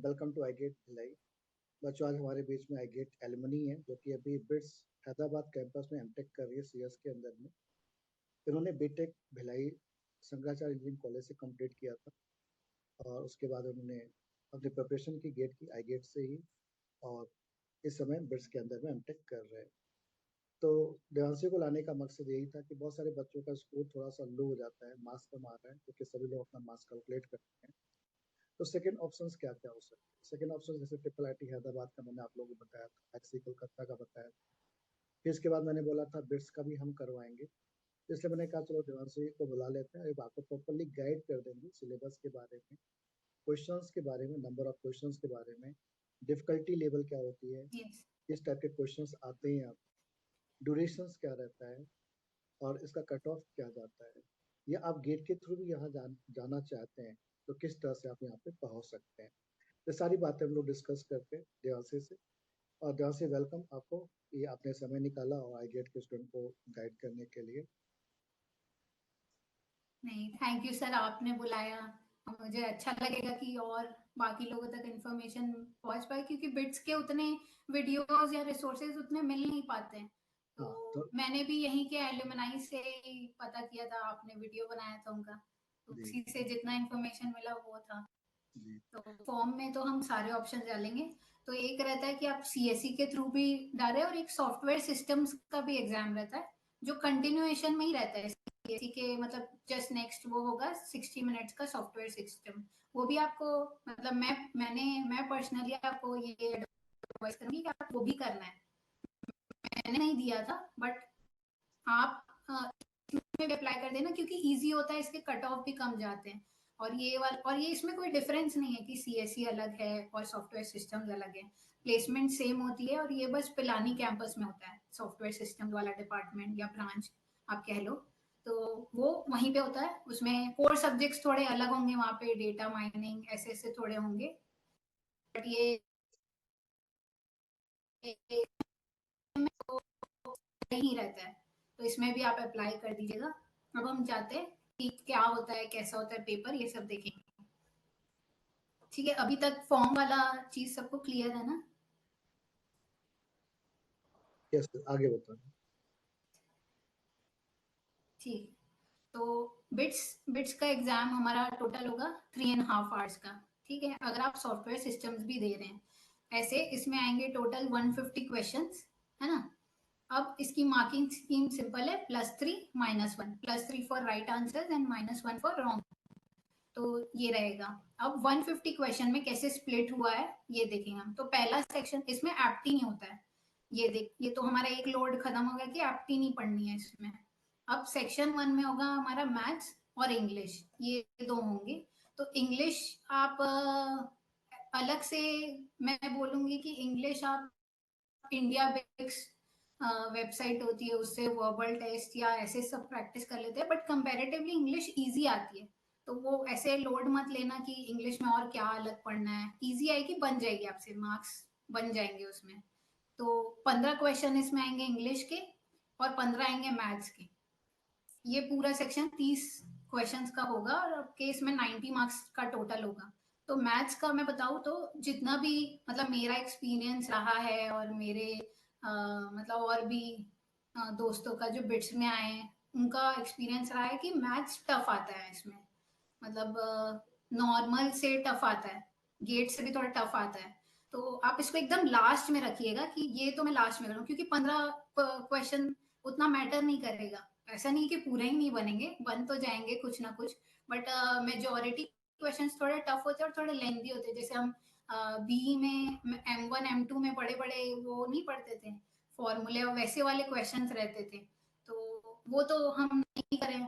Welcome to iGate Bhilai. बच्चों, आज हमारे बीच में आईगेट एलुमनी है जो कि अभी बिट्स हैदराबाद कैंपस में एमटेक कर रही है सीएस के अंदर में। इन्होंने B Tech Bhilai Shankaracharya engineering college से कंप्लीट किया था और उसके बाद उन्होंने अपनी प्रिपरेशन की गेट की आईगेट से ही, और इस समय बिट्स के अंदर में एमटेक कर रहे हैं। तो देवांशी को लाने का मकसद यही था कि बहुत सारे बच्चों का स्कोर थोड़ा सा लो हो जाता है, मार्क्स कम आ रहा है, क्योंकि सभी लोग अपना मार्क्स कैलकुलेट करते हैं। तो सेकंड ऑप्शंस क्या क्या हो सकते हैं? सेकंड ऑप्शन जैसे ट्रिपल आईटी हैदराबाद का मैंने आप लोगों को बताया था, आईसी कोलकाता का बताया था। फिर इसके बाद मैंने बोला था बिट्स का भी हम करवाएंगे, इसलिए मैंने कहा चलो देवांशी को बुला लेते हैं, एक आपको प्रॉपरली गाइड कर देंगे सिलेबस के बारे में, क्वेश्चंस के बारे में, नंबर ऑफ क्वेश्चंस के बारे में, डिफिकल्टी लेवल क्या होती है, किस टाइप के क्वेश्चंस आते हैं, ड्यूरेशंस क्या रहता है, और इसका कट ऑफ क्या जाता है, या आप गेट के थ्रू भी यहाँ जाना चाहते हैं तो किस तरह से आप यहाँ पे पहुँच सकते हैं। ये सारी बातें हम लोग डिस्कस करते हैं देवांशी से। और देवांशी, वेलकम आपको, ये आपने समय निकाला और आई गेट के स्टूडेंट को गाइड करने के लिए। नहीं, थैंक यू सर, आपने बुलाया। मुझे अच्छा लगेगा कि और बाकी लोगों तक इन्फॉर्मेशन पहुंच पाए, क्योंकि बिट्स के उतने वीडियोस या रिसोर्सेज उतने मिल नहीं पाते हैं। तो मैंने भी यहीं के एलुमनाई से पता किया था, आपने वीडियो बनाया था उनका, तो उसी से जितना इन्फॉर्मेशन मिला वो था। तो फॉर्म में तो हम सारे ऑप्शन डालेंगे। तो एक रहता है कि आप सीएससी के थ्रू भी डालें, और एक सॉफ्टवेयर सिस्टम्स का भी एग्जाम रहता है जो कंटिन्यूएशन में ही रहता है सीएससी के, मतलब जस्ट नेक्स्ट वो होगा 60 मिनट्स का सॉफ्टवेयर सिस्टम। वो भी आपको, मतलब मैं पर्सनली आपको ये एडवाइस करूंगी कि आप वो भी करना है। मैंने नहीं दिया था, बट आप इसमें भी अप्लाई कर देना, क्योंकि इजी होता है, इसके कट ऑफ भी कम जाते हैं। और ये इसमें कोई डिफरेंस नहीं है कि सीएससी अलग है और सॉफ्टवेयर सिस्टम्स अलग है। प्लेसमेंट सेम होती है, और ये बस पिलानी कैंपस में होता है सॉफ्टवेयर सिस्टम वाला डिपार्टमेंट या ब्रांच आप कह लो। तो वो वहीं पे होता है। उसमें कोर सब्जेक्ट्स थोड़े अलग होंगे, वहाँ पे डेटा माइनिंग ऐसे थोड़े होंगे, बट ये नहीं रहता है। तो इसमें भी आप अप्लाई कर दीजिएगा। अब हम चाहते हैं कि क्या होता है, कैसा होता है पेपर, ये सब देखेंगे। ठीक है, अभी तक फॉर्म वाला चीज सबको क्लियर है ना? यस, आगे बताओ। ठीक, तो बिट्स का एग्जाम हमारा टोटल होगा 3.5 आवर्स का। ठीक है, अगर आप सॉफ्टवेयर सिस्टम्स भी दे रहे हैं ऐसे, इसमें आएंगे टोटल 150 क्वेश्चंस, है ना? अब इसकी मार्किंग स्कीम सिंपल है, +3 -1, +3 for right answer and -1 for wrong. तो ये रहेगा। अब 150 क्वेश्चन में कैसे स्प्लिट हुआ है ये देखेंगे हम। तो पहला सेक्शन, इसमें एप्टी नहीं होता है, ये देख, ये तो हमारा एक लोड खत्म हो गया कि एप्टी नहीं पढ़नी है इसमें। अब सेक्शन 1 में होगा हमारा मैथ्स और इंग्लिश, ये दो होंगे। तो इंग्लिश आप अलग से, मैं बोलूंगी कि इंग्लिश आप इंडिया बेक्स वेबसाइट होती है, उससे वर्बल टेस्ट या ऐसे सब प्रैक्टिस कर लेते हैं, बट कंपैरेटिवली इंग्लिश इजी आती है। तो वो ऐसे लोड मत लेना कि इंग्लिश में और क्या अलग पढ़ना है, इजी आएगी, बन जाएगी, आपसे मार्क्स बन जाएंगे उसमें। तो 15 क्वेश्चन इसमें आएंगे इंग्लिश के, और 15 आएंगे मैथ्स के। ये पूरा सेक्शन 30 क्वेश्चंस का होगा, और आपके इसमें 90 मार्क्स का टोटल होगा। तो मैथ्स का मैं बताऊँ तो जितना भी, मतलब मेरा एक्सपीरियंस रहा है, और मेरे मतलब और भी दोस्तों का जो बिट्स में आए हैं, उनका एक्सपीरियंस रहा है कि मैथ्स टफ आता है इसमें। मतलब नॉर्मल से टफ आता है, गेट से भी थोड़ा टफ आता है। तो आप इसको एकदम लास्ट में रखिएगा, कि ये तो मैं लास्ट में करूँ, क्योंकि 15 क्वेश्चन उतना मैटर नहीं करेगा। ऐसा नहीं कि पूरे ही नहीं बनेंगे, बन तो जाएंगे कुछ ना कुछ, बट मेजोरिटी क्वेश्चंस थोड़े टफ होते हैं और थोड़े लेंथी होते हैं। जैसे हम बी में M1 M2 में बड़े बड़े वो नहीं पढ़ते थे फॉर्मूले, और वैसे वाले क्वेश्चंस रहते थे, तो वो तो हम नहीं करें,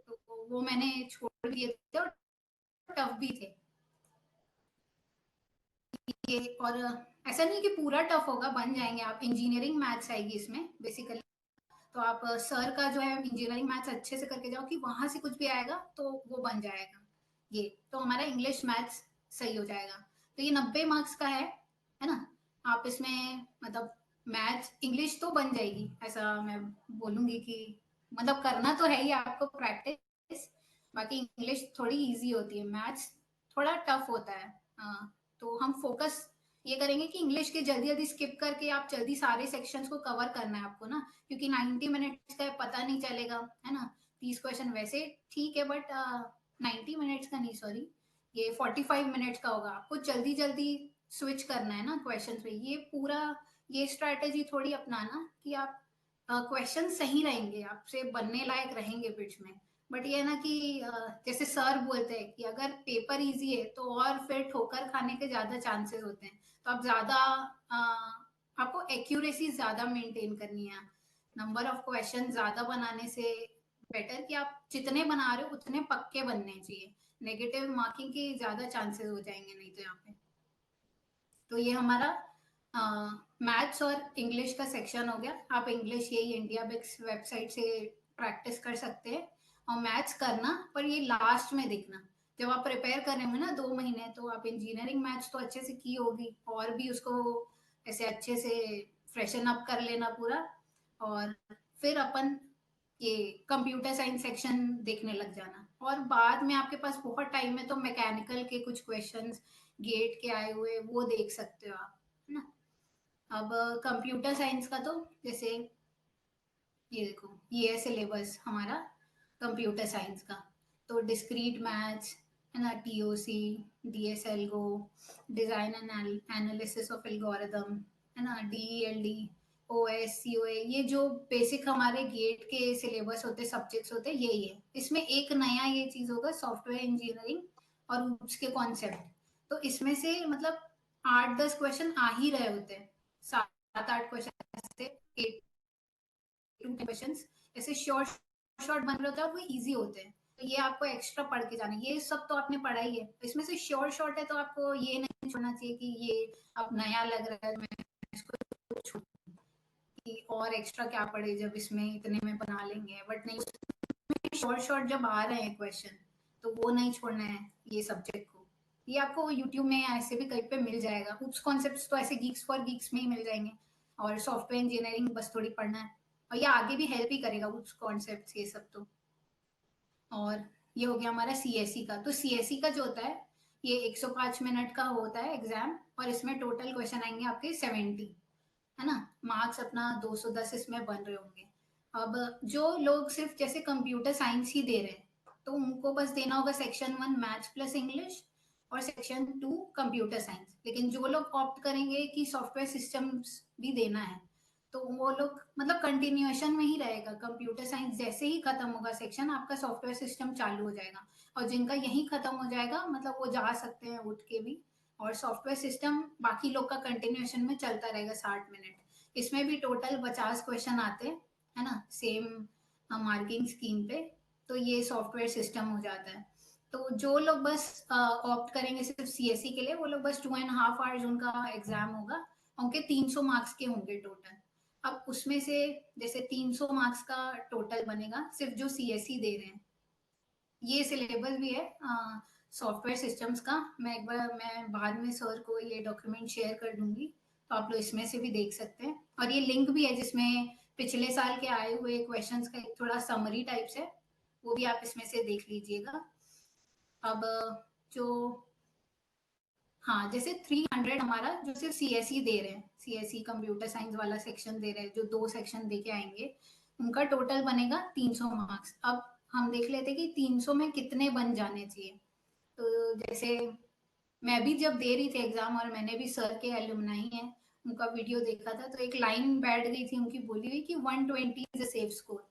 तो वो मैंने छोड़ दिए थे, और टफ भी थे ये। और ऐसा नहीं कि पूरा टफ होगा, बन जाएंगे आप। इंजीनियरिंग मैथ्स आएगी इसमें बेसिकली, तो आप सर का जो है इंजीनियरिंग मैथ्स अच्छे से करके जाओ, कि वहां से कुछ भी आएगा तो वो बन जाएगा। ये तो हमारा इंग्लिश मैथ्स सही हो जाएगा। तो ये 90 मार्क्स का है ना? आप इसमें मतलब मैथ्स इंग्लिश तो बन जाएगी, ऐसा मैं बोलूंगी कि मतलब करना तो है ही आपको प्रैक्टिस। बाकी इंग्लिश थोड़ी इजी होती है, मैथ्स थोड़ा टफ होता है। हाँ, तो हम फोकस ये करेंगे कि इंग्लिश के जल्दी-जल्दी स्किप करके आप जल्दी सारे सेक्शंस को कवर करना है आपको ना, क्योंकि 90 मिनट्स का है, पता नहीं चलेगा, है ना? 30 क्वेश्चन वैसे ठीक है बट 90 मिनट्स का नहीं सॉरी, ये 45 मिनट्स का होगा। आपको जल्दी-जल्दी स्विच करना है ना क्वेश्चंस पे। ये स्ट्रैटेजी थोड़ी अपनाना कि आप क्वेश्चन सही रहेंगे, आपसे बनने लायक रहेंगे बिट्स में। बट ये है ना कि जैसे सर बोलते हैं कि अगर पेपर ईज़ी है तो और फिर ठोकर खाने के ज़्यादा चांसेस होते हैं। तो आप ज़्यादा आपको एक्यूरेसी ज़्यादा मेंटेन करनी है। नंबर ऑफ क्वेश्चन ज़्यादा बनाने से बेटर कि आप जितने बना रहे हो उतने पक्के बनने चाहिए। नेगेटिव मार्किंग के ज़्यादा चांसेस हो जाएँगे नहीं तो यहाँ पे। तो ये हमारा मैथ्स और इंग्लिश का सेक्शन हो गया। आप इंग्लिश यही इंडिया बिक्स वेबसाइट से प्रैक्टिस कर सकते हैं और मैथ्स करना, पर ये लास्ट में देखना। जब आप प्रिपेयर कर रहे होंगे ना 2 महीने, तो आप इंजीनियरिंग मैथ्स तो अच्छे से की होगी और भी उसको ऐसे अच्छे से फ्रेशन अप कर लेना पूरा, और फिर अपन ये कंप्यूटर साइंस सेक्शन देखने लग जाना। और बाद में आपके पास बहुत टाइम है तो मैकेनिकल के कुछ क्वेश्चंस गेट के आए हुए वो देख सकते हो आप, है ना? अब कंप्यूटर साइंस का तो जैसे ये देखो, ये है सिलेबस हमारा कंप्यूटर साइंस का। तो डिस्क्रीट मैथ्स, है ना, TOC, DS algo, design and analysis of algorithm, है ना, डीईएलडी, ओएस, सीओए, ये जो बेसिक हमारे गेट के सिलेबस होते सब्जेक्ट्स होते यही है। इसमें एक नया ये चीज होगा सॉफ्टवेयर इंजीनियरिंग और उसके कॉन्सेप्ट। तो इसमें से मतलब 8-10 क्वेश्चन आ ही रहे होते हैं, 7-8 क्वेश्चन से 8 टू क्वेश्चन ऐसे शॉर्ट शॉर्ट बन रहे होते हैं और वो इजी होते हैं। तो ये आपको एक्स्ट्रा पढ़ के जाना है। ये सब तो आपने पढ़ा ही है, इसमें से शॉर्ट शॉर्ट है तो आपको ये नहीं छोड़ना चाहिए कि ये अब नया लग रहा है मैं इसको छोड़ दूं, कि और एक्स्ट्रा क्या पढ़े जब इसमें इतने में बना लेंगे। बट नहीं, शॉर्ट शॉर्ट जब आ रहे हैं क्वेश्चन तो वो नहीं छोड़ना है ये सब्जेक्ट को। ये आपको यूट्यूब में ऐसे भी कहीं पे मिल जाएगा। उप्स कॉन्सेप्ट्स तो ऐसे गीक्स फॉर गीक्स में ही मिल जाएंगे, और सॉफ्टवेयर इंजीनियरिंग बस थोड़ी पढ़ना है, और ये आगे भी हेल्प ही करेगा उप्स कॉन्सेप्ट्स ये सब तो। और ये हो गया हमारा सीएससी का। तो सीएससी का जो होता है ये 105 मिनट का होता है एग्जाम, और इसमें टोटल क्वेश्चन आएंगे आपके 70, है ना? मार्क्स अपना 210 इसमें बन रहे होंगे। अब जो लोग सिर्फ जैसे कंप्यूटर साइंस ही दे रहे हैं तो उनको बस देना होगा सेक्शन 1 मैथ्स प्लस इंग्लिश और सेक्शन 2 कंप्यूटर साइंस। लेकिन जो लोग ऑप्ट करेंगे कि सॉफ्टवेयर सिस्टम्स भी देना है तो वो लोग मतलब कंटिन्यूएशन में ही रहेगा। कंप्यूटर साइंस जैसे ही खत्म होगा सेक्शन, आपका सॉफ्टवेयर सिस्टम चालू हो जाएगा। और जिनका यही खत्म हो जाएगा मतलब वो जा सकते हैं उठ के भी, और सॉफ्टवेयर सिस्टम बाकी लोग का कंटिन्यूएशन में चलता रहेगा 60 मिनट। इसमें भी टोटल 50 क्वेश्चन आते हैं, है ना, सेम मार्किंग स्कीम पे। तो ये सॉफ्टवेयर सिस्टम हो जाता है। तो जो लोग बस ऑप्ट करेंगे सिर्फ सीएससी के लिए, वो लोग बस 2.5 आवर्स उनका एग्जाम होगा, उनके 300 मार्क्स के होंगे टोटल। अब उसमें से जैसे 300 मार्क्स का टोटल बनेगा सिर्फ जो सीएससी दे रहे हैं। ये सिलेबस भी है सॉफ्टवेयर सिस्टम्स का। मैं बाद में सर को ये डॉक्यूमेंट शेयर कर दूंगी, तो आप लोग इसमें से भी देख सकते हैं। और ये लिंक भी है जिसमें पिछले साल के आए हुए क्वेश्चंस का एक थोड़ा समरी टाइप्स है, वो भी आप इसमें से देख लीजिएगा। अब जो हाँ, जैसे 300 हमारा जो सिर्फ सीएसई दे रहे हैं, सीएसई कंप्यूटर साइंस वाला सेक्शन दे रहे हैं, जो 2 सेक्शन दे के आएंगे, उनका टोटल बनेगा 300 मार्क्स। अब हम देख लेते हैं कि 300 में कितने बन जाने चाहिए। तो जैसे मैं भी जब दे रही थी एग्जाम और मैंने भी सर के एलुमनाई है उनका वीडियो देखा था, तो एक लाइन बैठ गई थी उनकी बोली हुई कि 120 इज अ सेफ स्कोर।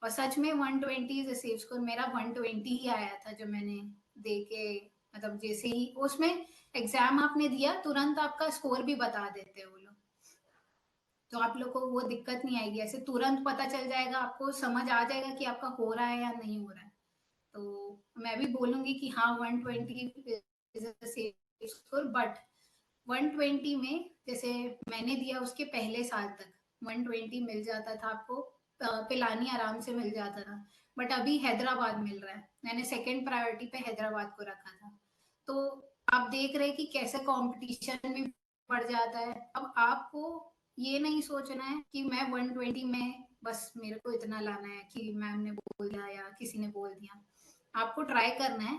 और सच में 120 इज अ सेफ स्कोर। मेरा 120 ही आया था जब मैंने दे के, मतलब जैसे ही उसमें एग्जाम आपने दिया तुरंत आपका स्कोर भी बता देते हैं वो लोग। तो आप लोग को वो दिक्कत नहीं आएगी, ऐसे तुरंत पता चल जाएगा, आपको समझ आ जाएगा कि आपका हो रहा है या नहीं हो रहा है। तो मैं भी बोलूंगी कि हाँ 120 is a safe score. But 120 में जैसे मैंने दिया उसके पहले साल तक 120 मिल जाता था आपको, पिलानी आराम से मिल जाता था। बट अभी हैदराबाद मिल रहा है, मैंने सेकंड प्रायोरिटी पे हैदराबाद को रखा था। तो आप देख रहे हैं कि कैसे कंपटीशन भी बढ़ जाता है। अब आपको ये नहीं सोचना है कि मैं 120 में बस मेरे को इतना लाना है कि मैम ने बोल दिया या किसी ने बोल दिया। आपको ट्राई करना है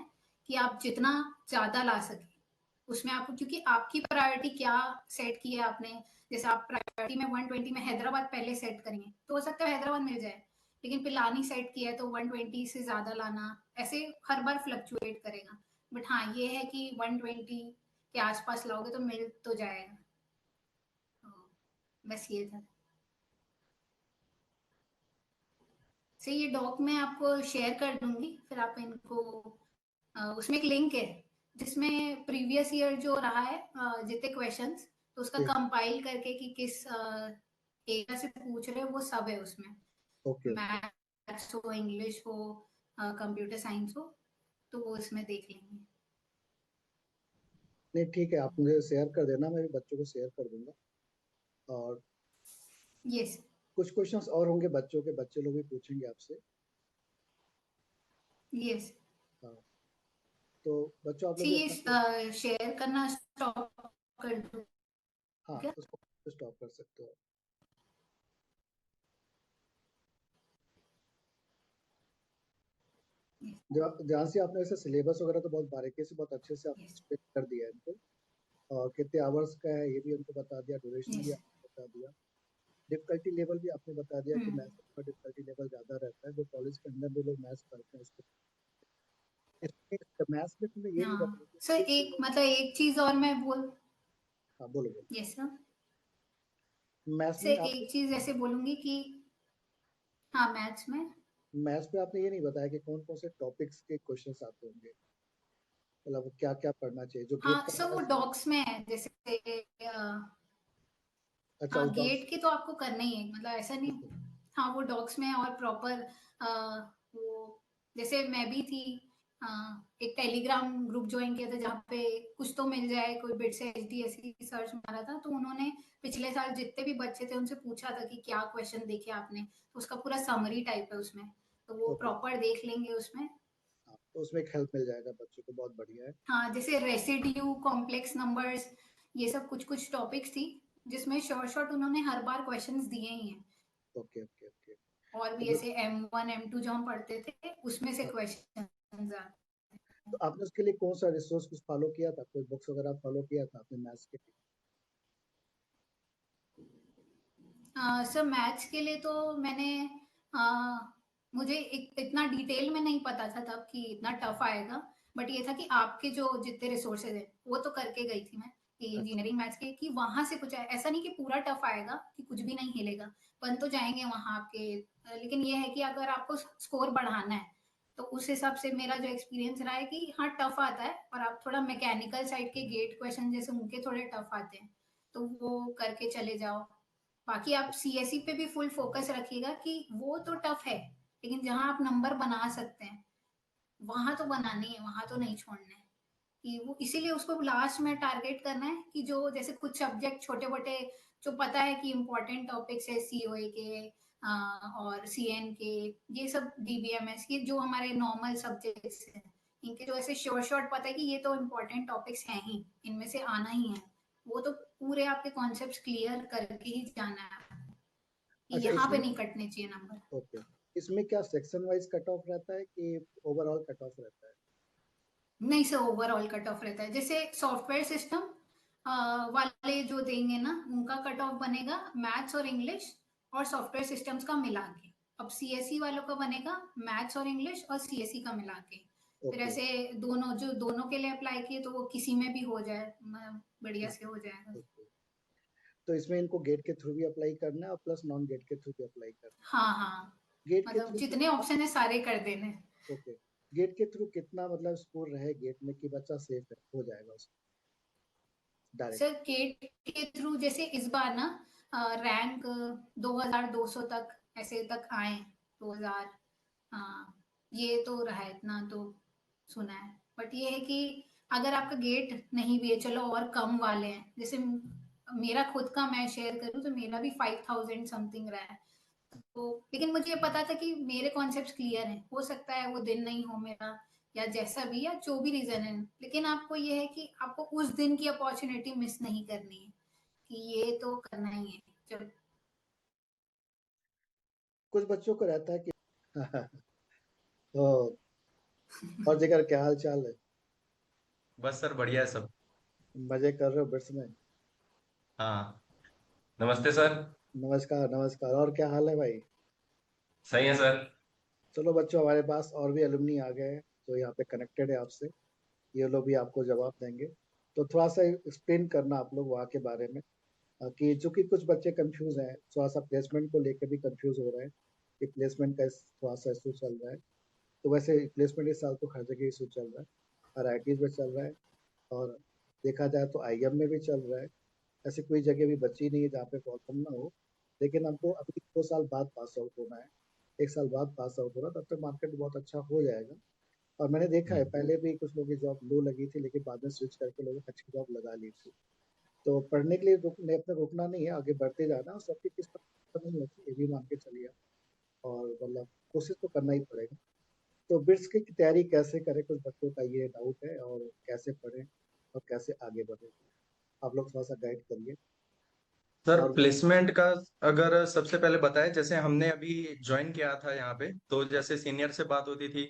कि आप जितना ज्यादा ला सके। उसमें आपको, क्योंकि आपकी प्रायोरिटी क्या सेट की है आपने, जैसे आप प्रायोरिटी में 120 में हैदराबाद पहले सेट करेंगे तो हो सकता है हैदराबाद मिल जाए, लेकिन पिलानी सेट किया है तो 120 से ज्यादा लाना, ऐसे हर बार फ्लक्चुएट करेगा। बट हाँ ये है कि 120 के आसपास लाओगे तो मिल तो जाएगा। तो बस ये था। से ये डॉक मैं आपको शेयर कर दूंगी, फिर आप इनको उसमें एक लिंक है जिसमें प्रीवियस ईयर जो रहा है जितने क्वेश्चंस, तो उसका ठीक। कंपाइल करके कि किस एरिया से पूछ रहे हैं वो सब है उसमें। ओके। मैथ्स हो, इंग्लिश हो, कंप्यूटर साइंस हो, तो वो इसमें देख लेंगे। नहीं ठीक है, आप मुझे शेयर कर देना, मैं भी बच्चों को शेयर कर दूंगा। और यस कुछ क्वेश्चंस और होंगे बच्चों के, बच्चे लोग भी पूछेंगे आपसे। यस। हाँ, तो बच्चों आप लोग सी भी ये अपना शेयर करना स्टॉप कर दूं हाँ क्या? उसको स्टॉप कर सकते हो। ध्यान से आपने ऐसे सिलेबस वगैरह तो बहुत बारीकी से, बहुत अच्छे से आपने यस एक्सप्लेन कर दिया है इनको, और कितने आवर्स का है ये भी उनको बता दिया, ड्यूरेशन भी यस। आपने बता दिया, डिफिकल्टी लेवल भी आपने बता दिया कि मैथ्स का डिफिकल्टी लेवल ज़्यादा रहता है, जो कॉलेज के अंदर भी लोग मैथ्स पढ़ते हैं उसको। इसमें मैथ्स में तुमने ये नहीं हाँ बताया सर, कि एक मतलब एक चीज और मैं बोल, हाँ बोलो बोलो। यस सर, मैथ्स से में आप एक चीज ऐसे बोलूंगी कि हाँ मैथ्स में, मैथ्स में आपने ये नहीं बताया कि कौन कौन से टॉपिक्स के क्वेश्चंस आते होंगे, मतलब क्या क्या पढ़ना चाहिए जो गेट हाँ का सर वो मैथ्स है। डॉक्स में है जैसे अच्छा, हाँ उस डॉक्स। गेट के तो आपको करना ही है, मतलब ऐसा नहीं। हाँ वो डॉक्स में है और प्रॉपर वो, जैसे मैं भी थी, अ, एक टेलीग्राम ग्रुप ज्वाइन किया था जहाँ पे कुछ तो मिल जाए, कोई बिट से एचडीएससी सर्च मारा था, तो उन्होंने पिछले साल जितने भी बच्चे थे उनसे पूछा था कि क्या क्वेश्चन देखे आपने, तो उसका पूरा समरी टाइप है उसमें, तो वो ओके। प्रॉपर देख लेंगे उसमें। हाँ, तो उसमें एक हेल्प मिल जाएगा बच्चों को, बहुत बढ़िया है। हाँ जैसे रेसिड्यू, कॉम्प्लेक्स नंबर्स, ये सब कुछ कुछ टॉपिक्स थी जिसमें शॉर्ट शॉर्ट उन्होंने हर बार क्वेश्चंस दिए ही हैं। Okay okay okay. और भी तो ऐसे M1 M2 जो हम पढ़ते थे उसमें से हाँ, क्वेश्चन आते तो आपने उसके लिए कौन सा रिसोर्स कुछ फॉलो किया था, कोई बुक्स वगैरह फॉलो किया था आपने मैथ्स के लिए? हैं। सर मैथ्स के लिए तो मैंने आ, मुझे इतना डिटेल में नहीं पता था तब कि इतना टफ आएगा, बट ये था कि आपके जो जितने रिसोर्सेज है वो तो करके गई थी मैं, कि अच्छा। इंजीनियरिंग मैथ्स के, कि वहां से कुछ ऐसा नहीं कि पूरा टफ आएगा, कि कुछ भी नहीं हिलेगा, बन तो जाएंगे वहां आपके, लेकिन ये है कि अगर आपको स्कोर बढ़ाना है तो उस हिसाब से मेरा जो एक्सपीरियंस रहा है कि हाँ टफ आता है, और आप थोड़ा मैकेनिकल साइड के गेट क्वेश्चन जैसे उनके थोड़े टफ आते हैं तो वो करके चले जाओ। बाकी आप सीएसई पे भी फुल फोकस रखिएगा कि वो तो टफ है, लेकिन जहां आप नंबर बना सकते हैं वहां तो बनानी है, वहां तो नहीं छोड़ना है, कि वो इसीलिए उसको लास्ट में टारगेट करना है, कि जो जैसे कुछ सब्जेक्ट छोटे मोटे जो पता है कि इम्पोर्टेंट टॉपिक्स है, सीओए के और सीएन के, ये सब डीबीएमएस के जो हमारे नॉर्मल सब्जेक्ट्स हैं, इनके जो ऐसे शॉर्ट शॉर्ट पता है कि ये तो इम्पोर्टेंट टॉपिक्स हैं ही, इनमें से आना ही है, वो तो पूरे आपके कॉन्सेप्ट क्लियर करके ही जाना है, कि अच्छा, यहाँ पे इसमें नहीं कटने चाहिए नंबर। ओके, इसमें क्या सेक्शन वाइज कट ऑफ रहता है कि ओवरऑल कट ऑफ रहता है? नहीं सर ओवरऑल कट ऑफ रहता है, जैसे सॉफ्टवेयर सिस्टम वाले जो देंगे ना उनका कट ऑफ बनेगा मैथ्स और इंग्लिश और सॉफ्टवेयर सिस्टम्स का मिला के। अब सीएसई वालों का बनेगा मैथ्स और इंग्लिश और सीएसई का मिला के। फिर ओके ऐसे दोनों जो दोनों के लिए अप्लाई किए तो वो किसी में भी हो जाए, बढ़िया से हो जाएगा। ओके। तो इसमें इनको गेट के थ्रू भी अप्लाई करना है और प्लस नॉन गेट के थ्रू भी अप्लाई करना हाँ हाँ, है। गेट के मतलब थ्रू जितने कितना, ऑप्शन है सारे कर देने। ओके, गेट के थ्रू कितना मतलब स्कोर रहे गेट में कि बच्चा सेफ है, हो जाएगा उसमें डायरेक्ट? सर गेट के थ्रू जैसे इस बार ना रैंक 2200 तक ऐसे तक आए, 2000, हाँ ये तो रहा है, इतना तो सुना है, बट ये है कि अगर आपका गेट नहीं भी है, चलो और कम वाले हैं, जैसे मेरा खुद का मैं शेयर करूँ तो मेरा भी 5000 समथिंग रहा है, तो लेकिन मुझे ये पता था कि मेरे कॉन्सेप्ट क्लियर हैं, हो सकता है वो दिन नहीं हो मेरा या जैसा भी, या जो भी रीजन है, लेकिन आपको ये है कि आपको उस दिन की अपॉर्चुनिटी मिस नहीं करनी है, कि ये तो करना ही है जब। कुछ बच्चों को रहता है कि तो और जगह क्या हाल चाल है? बस सर बढ़िया है सब। मजे कर रहे हो बिट्स में? हाँ। नमस्ते सर। नमस्कार नमस्कार। और क्या हाल है भाई? सही है सर। चलो बच्चों, हमारे पास और भी एलुमनी आ गए हैं जो यहाँ पे कनेक्टेड है आपसे। ये लोग भी आपको जवाब देंगे। तो थोड़ा सा एक्सप्लेन करना आप लोग वहाँ के बारे में, कि चूंकि कुछ बच्चे कंफ्यूज हैं, थोड़ा सा प्लेसमेंट को लेकर भी कंफ्यूज हो रहे हैं कि प्लेसमेंट का थोड़ा सा इशू चल रहा है। तो वैसे प्लेसमेंट इस साल तो हर जगह इशू चल रहा है, RITs में चल रहा है, और देखा जाए तो IM में भी चल रहा है। ऐसी कोई जगह भी बची नहीं है जहाँ पे प्रॉब्लम ना हो। लेकिन हमको अभी 2 साल बाद पास आउट होना है, 1 साल बाद पास आउट होना, तब तक मार्केट बहुत अच्छा हो जाएगा। और मैंने देखा है पहले भी कुछ लोगों की जॉब लो लगी थी, लेकिन बाद में स्विच करके लोगों ने अच्छी जॉब लगा ली थी। तो पढ़ने के लिए अपने रुकना नहीं है, आगे बढ़ते जाना, और सबकी किस्मत खत्म नहीं होती, ये भी मान के चलिए। और मतलब कोशिश तो करना ही पड़ेगा। तो बिट्स की तैयारी कैसे करें, कुछ बच्चों का ये डाउट है, और कैसे पढ़ें और कैसे आगे बढ़ें, आप लोग थोड़ा सा गाइड करिए। सर और प्लेसमेंट का अगर सबसे पहले बताएं, जैसे हमने अभी ज्वाइन किया था यहाँ पे, तो जैसे सीनियर से बात होती थी,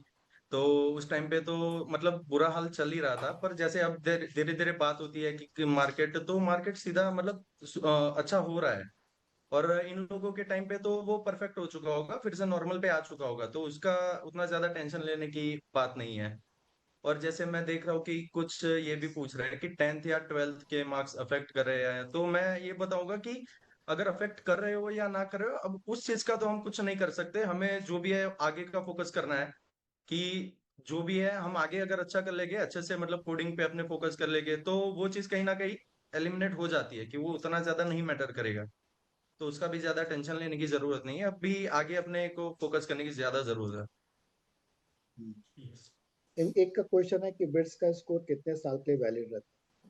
तो उस टाइम पे तो मतलब बुरा हाल चल ही रहा था। पर जैसे अब धीरे धीरे बात होती है कि मार्केट सीधा मतलब अच्छा हो रहा है। और इन लोगों के टाइम पे तो वो परफेक्ट हो चुका होगा, फिर से नॉर्मल पे आ चुका होगा, तो उसका उतना ज्यादा टेंशन लेने की बात नहीं है। और जैसे मैं देख रहा हूँ कि कुछ ये भी पूछ रहे हैं कि 10th या 12th के मार्क्स अफेक्ट कर रहे हैं, तो मैं ये बताऊंगा कि अगर अफेक्ट कर रहे हो या ना कर रहे हो, अब उस चीज का तो हम कुछ नहीं कर सकते। हमें जो भी है आगे का फोकस करना है, कि जो भी है हम आगे अगर अच्छा कर लेंगे, अच्छे से मतलब कोडिंग पे अपने फोकस कर लेंगे, तो वो चीज कहीं ना कहीं एलिमिनेट हो जाती है, कि वो उतना ज्यादा नहीं मैटर करेगा। तो उसका भी ज्यादा टेंशन लेने की जरूरत नहीं है, अभी आगे अपने को फोकस करने की ज्यादा जरूरत एक का क्वेश्चन है कि बिट्स का स्कोर कितने साल के लिए वैलिड रहता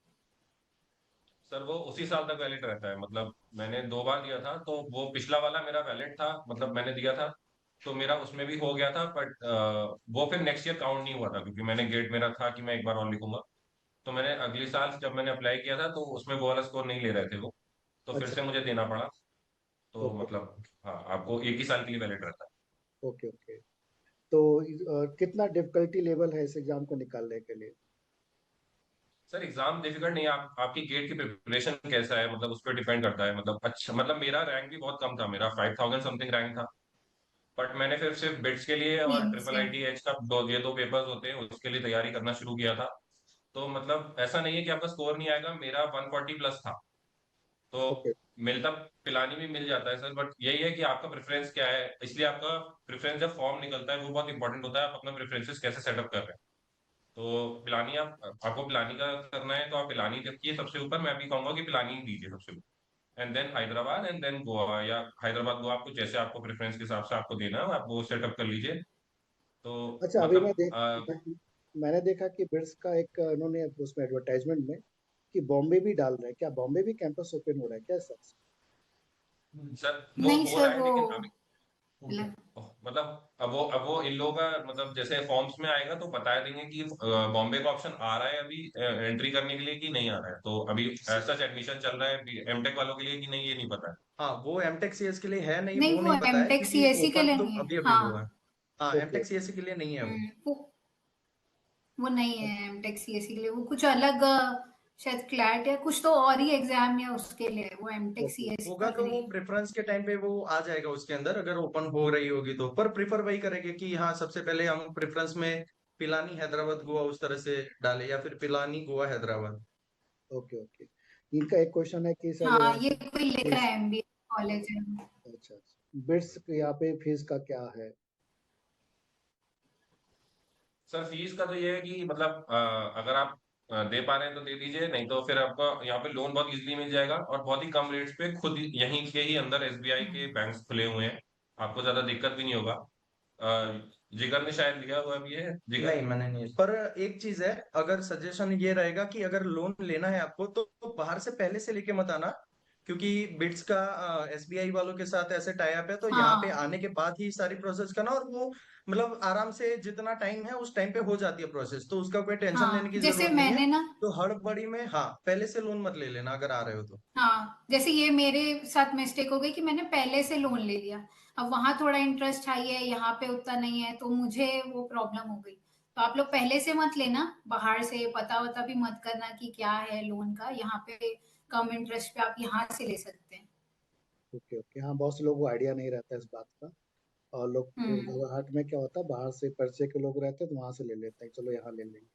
सर वो उसी साल तक वैलिड रहता है। मतलब मैंने 2 बार दिया था, तो वो पिछला वाला मेरा वैलिड था, मतलब मैंने दिया था तो मेरा उसमें भी हो गया था। बट वो फिर नेक्स्ट ईयर काउंट नहीं हुआ था, क्योंकि मैंने गेट मेरा था कि मैं एक बार और लिखूंगा। तो मैंने अगली साल जब मैंने अप्लाई किया था, तो उसमें वो वाला स्कोर नहीं ले रहे थे वो, तो है? फिर अच्छा। से मुझे देना पड़ा। तो ओके मतलब हाँ, आपको एक ही साल के लिए वैलिड रहता है। Okay okay. तो कितना डिफिकल्टी लेवल है इस एग्जाम को निकालने के लिए? सर एग्जाम डिफिकल्ट नहीं है, आपकी गेट की प्रिपरेशन कैसा है, मतलब उस पर डिपेंड करता है। मतलब अच्छा, मतलब मेरा रैंक भी बहुत कम था, मेरा 5000 समथिंग रैंक था। बट मैंने फिर सिर्फ बिट्स के लिए और सेम ट्रिपल सेम। IIT का ये दो पेपर्स होते हैं, उसके लिए तैयारी करना शुरू किया था। तो मतलब ऐसा नहीं है कि आपका स्कोर नहीं आएगा, मेरा 140 प्लस था। तो ओके मिलता पिलानी भी मिल जाता है सर, बट यही है कि आपका प्रेफरेंस क्या है। इसलिए आपका प्रेफरेंस जब फॉर्म निकलता है वो बहुत इंपॉर्टेंट होता है, आप अपना प्रेफरेंसेस कैसे सेटअप कर रहे हैं। तो पिलानी आपको पिलानी का करना है, तो आप पिलानी रखिए सबसे ऊपर। मैं भी कहूंगा कि पिलानी ही दीजिए सबसे ऊपर, and then Hyderabad, and then Goa, या हैदराबाद गोवा, आपको जैसे आपको प्रेफरेंस के हिसाब से आपको देना है, आप वो सेटअप कर लीजिए। तो अच्छा। अभी मतलब मैंने देखा कि बिट्स का एक उन्होंने उसमें एडवर्टाइजमेंट में कि बॉम्बे भी डाल रहे हैं, क्या बॉम्बे भी कैंपस ओपन हो रहा है क्या सर? सर वो नहीं हो सर, रहा है, वो लेकिन अभी अलग। मतलब अब वो इन लोगों का मतलब जैसे फॉर्म्स में आएगा तो बता देंगे कि बॉम्बे का ऑप्शन आ रहा है अभी एंट्री करने के लिए कि नहीं आ रहा है। तो अभी ऐसा एडमिशन चल रहा है एमटेक वालों के लिए कि नहीं, ये नहीं पता है। हाँ, वो एमटेक सीएस के लिए है नहीं, नहीं, वो वो नहीं पता है, एमटेक क्योंकि सीएससी के ओपन लिए तो नहीं है। अभी अभी हुआ है। हाँ। हाँ, ओके एमटेक सीएससी के लिए नहीं है वो। वो वो नहीं है एमटेक सीएससी के लिए, वो कुछ अलग शायद क्लैट या कुछ तो और ही एग्जाम या उसके लिए है, वो एमटेक ओके होगा सीएससी का तो वो नहीं है। प्रेफरेंस के टाइम पे वो आ जाएगा उसके अंदर, अगर ओपन हो रही होगी तो। पर प्रिफर वही करेंगे कि हाँ, सबसे पहले हम प्रेफरेंस में पिलानी हैदराबाद गोवा उस तरह से डाले, या फिर पिलानी गोवा हैदराबाद। Okay okay. इनका एक क्वेश्चन है कि सर हाँ, ये कोई लिख रहा फीस। है एमबीए कॉलेज है। अच्छा अच्छा। बिट्स यहाँ पे फीस का क्या है? सर फीस का तो ये है कि मतलब अगर आप दे पा रहे हैं तो दे दीजिए, नहीं तो फिर आपका यहाँ पे लोन बहुत इजीली मिल जाएगा, और बहुत ही कम रेट्स पे खुद यहीं के ही अंदर SBI के हम्म। बैंक्स खुले हुए हैं। आपको ज्यादा दिक्कत भी नहीं होगा। जिगर ने शायद लिया हुआ भी है, नहीं, जिगर। मैंने नहीं। पर एक चीज है, अगर सजेशन ये रहेगा कि अगर लोन लेना है आपको, तो बाहर से पहले से लेके मत आना, क्योंकि बिट्स का एसबीआई वालों के साथ ऐसे टाई अप है, तो यहाँ पे हाँ आने के बाद ही सारी प्रोसेस करना, और वो मतलब आराम से जितना टाइम है उस टाइम पे हो जाती है प्रोसेस, तो उसका कोई टेंशन लेने हाँ, की जैसे जरूरत नहीं है। मैंने ना, तो हड़बड़ी में हाँ, पहले से लोन मत ले लेना अगर आ रहे हो तो। हाँ जैसे ये मेरे साथ मिस्टेक हो गई कि मैंने पहले से लोन ले लिया। अब वहां थोड़ा इंटरेस्ट हाई है, यहाँ पे उतना नहीं है, तो मुझे वो प्रॉब्लम हो गई। तो आप लोग पहले से मत लेना, बाहर से पता वता भी मत करना कि क्या है लोन का। यहाँ पे कम इंटरेस्ट पे आप यहाँ से ले सकते हैं। ओके ओके, हाँ बहुत से लोगों को आइडिया नहीं रहता है इस बात का, और लोग घबराहट में क्या होता है, बाहर से परिचय के लोग रहते हैं तो वहां से ले लेते हैं, चलो यहाँ ले लेंगे।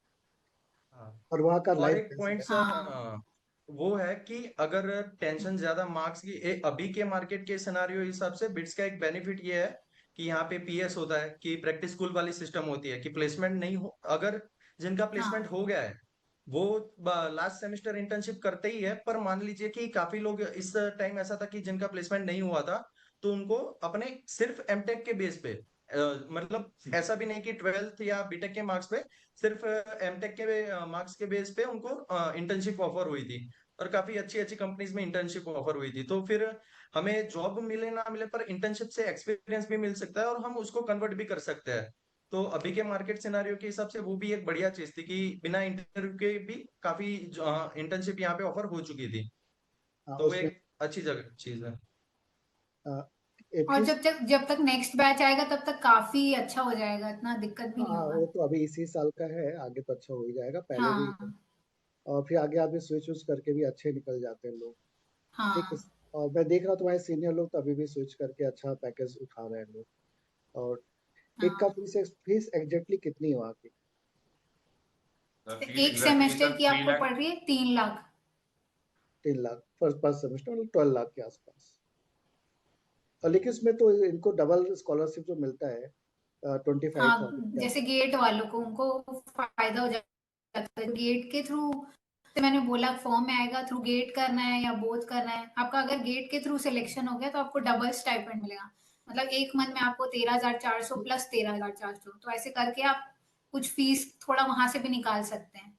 हाँ। और वहाँ का और लाइफ एक कैसा पॉइंट है? सर, हाँ वो है कि अगर टेंशन ज्यादा मार्क्स की अभी के मार्केट के सिनारियो हिसाब से बिट्स का एक बेनिफिट ये है कि यहाँ पे पीएस होता है कि प्रैक्टिस स्कूल वाली सिस्टम होती है कि प्लेसमेंट नहीं हो, अगर जिनका प्लेसमेंट हाँ हो गया है वो लास्ट सेमेस्टर इंटर्नशिप करते ही है। पर मान लीजिए कि काफी लोग इस टाइम ऐसा था कि जिनका प्लेसमेंट नहीं हुआ था, तो उनको अपने सिर्फ एमटेक के बेस पे मतलब ऐसा भी नहीं कि ट्वेल्थ या बीटेक के मार्क्स पे, सिर्फ एमटेक के मार्क्स के बेस पे उनको इंटर्नशिप ऑफर हुई थी। और काफी अच्छी अच्छी कंपनीज में इंटर्नशिप ऑफर हुई थी। तो फिर हमें जॉब मिले ना मिले पर इंटर्नशिप से एक्सपीरियंस भी मिल सकता है और हम उसको कन्वर्ट भी कर सकते हैं। तो अभी के मार्केट सिनारियो के हिसाब से वो भी एक बढ़िया चीज थी कि बिना इंटरव्यू के भी काफी इंटर्नशिप यहाँ पे ऑफर हो चुकी थी। तो वो उसमें एक अच्छी जगह चीज है। और फीस, जब तक नेक्स्ट बैच आएगा तब तक काफी अच्छा हो जाएगा, इतना दिक्कत भी नहीं हाँ होगा। वो तो अभी इसी साल का है, आगे तो अच्छा हो ही जाएगा, पहले भी है। हाँ और फिर आगे आगे स्विच उच करके भी अच्छे निकल जाते हैं लोग। ठीक है। हाँ और मैं देख रहा हूँ तुम्हारे सीनियर लोग तो अभी भी स्विच करके अच्छा पैकेज उठा रहे हैं लोग। और एक का हाँ। फीस एग्जैक्टली कितनी है वहाँ की? फीस एक एग्जैक्टली सेमेस्टर सर की थ्री आपको लाख पड़ रही है 3 लाख। 3 लाख पर सेमेस्टर, मतलब 12 लाख के आसपास। और लेकिन इसमें तो इनको डबल स्कॉलरशिप जो मिलता है, 25,000 हाँ के जैसे आसपास। गेट वालों को उनको फायदा हो जाता है गेट के थ्रू। तो मैंने बोला फॉर्म में आएगा थ्रू गेट करना है या बोथ करना है आपका। अगर गेट के थ्रू सिलेक्शन हो गया तो आपको डबल स्टाइपेंड मिलेगा। मतलब एक मंथ में आपको 13,400 प्लस 13,400, तो ऐसे करके आप कुछ फीस थोड़ा वहां से भी निकाल सकते हैं।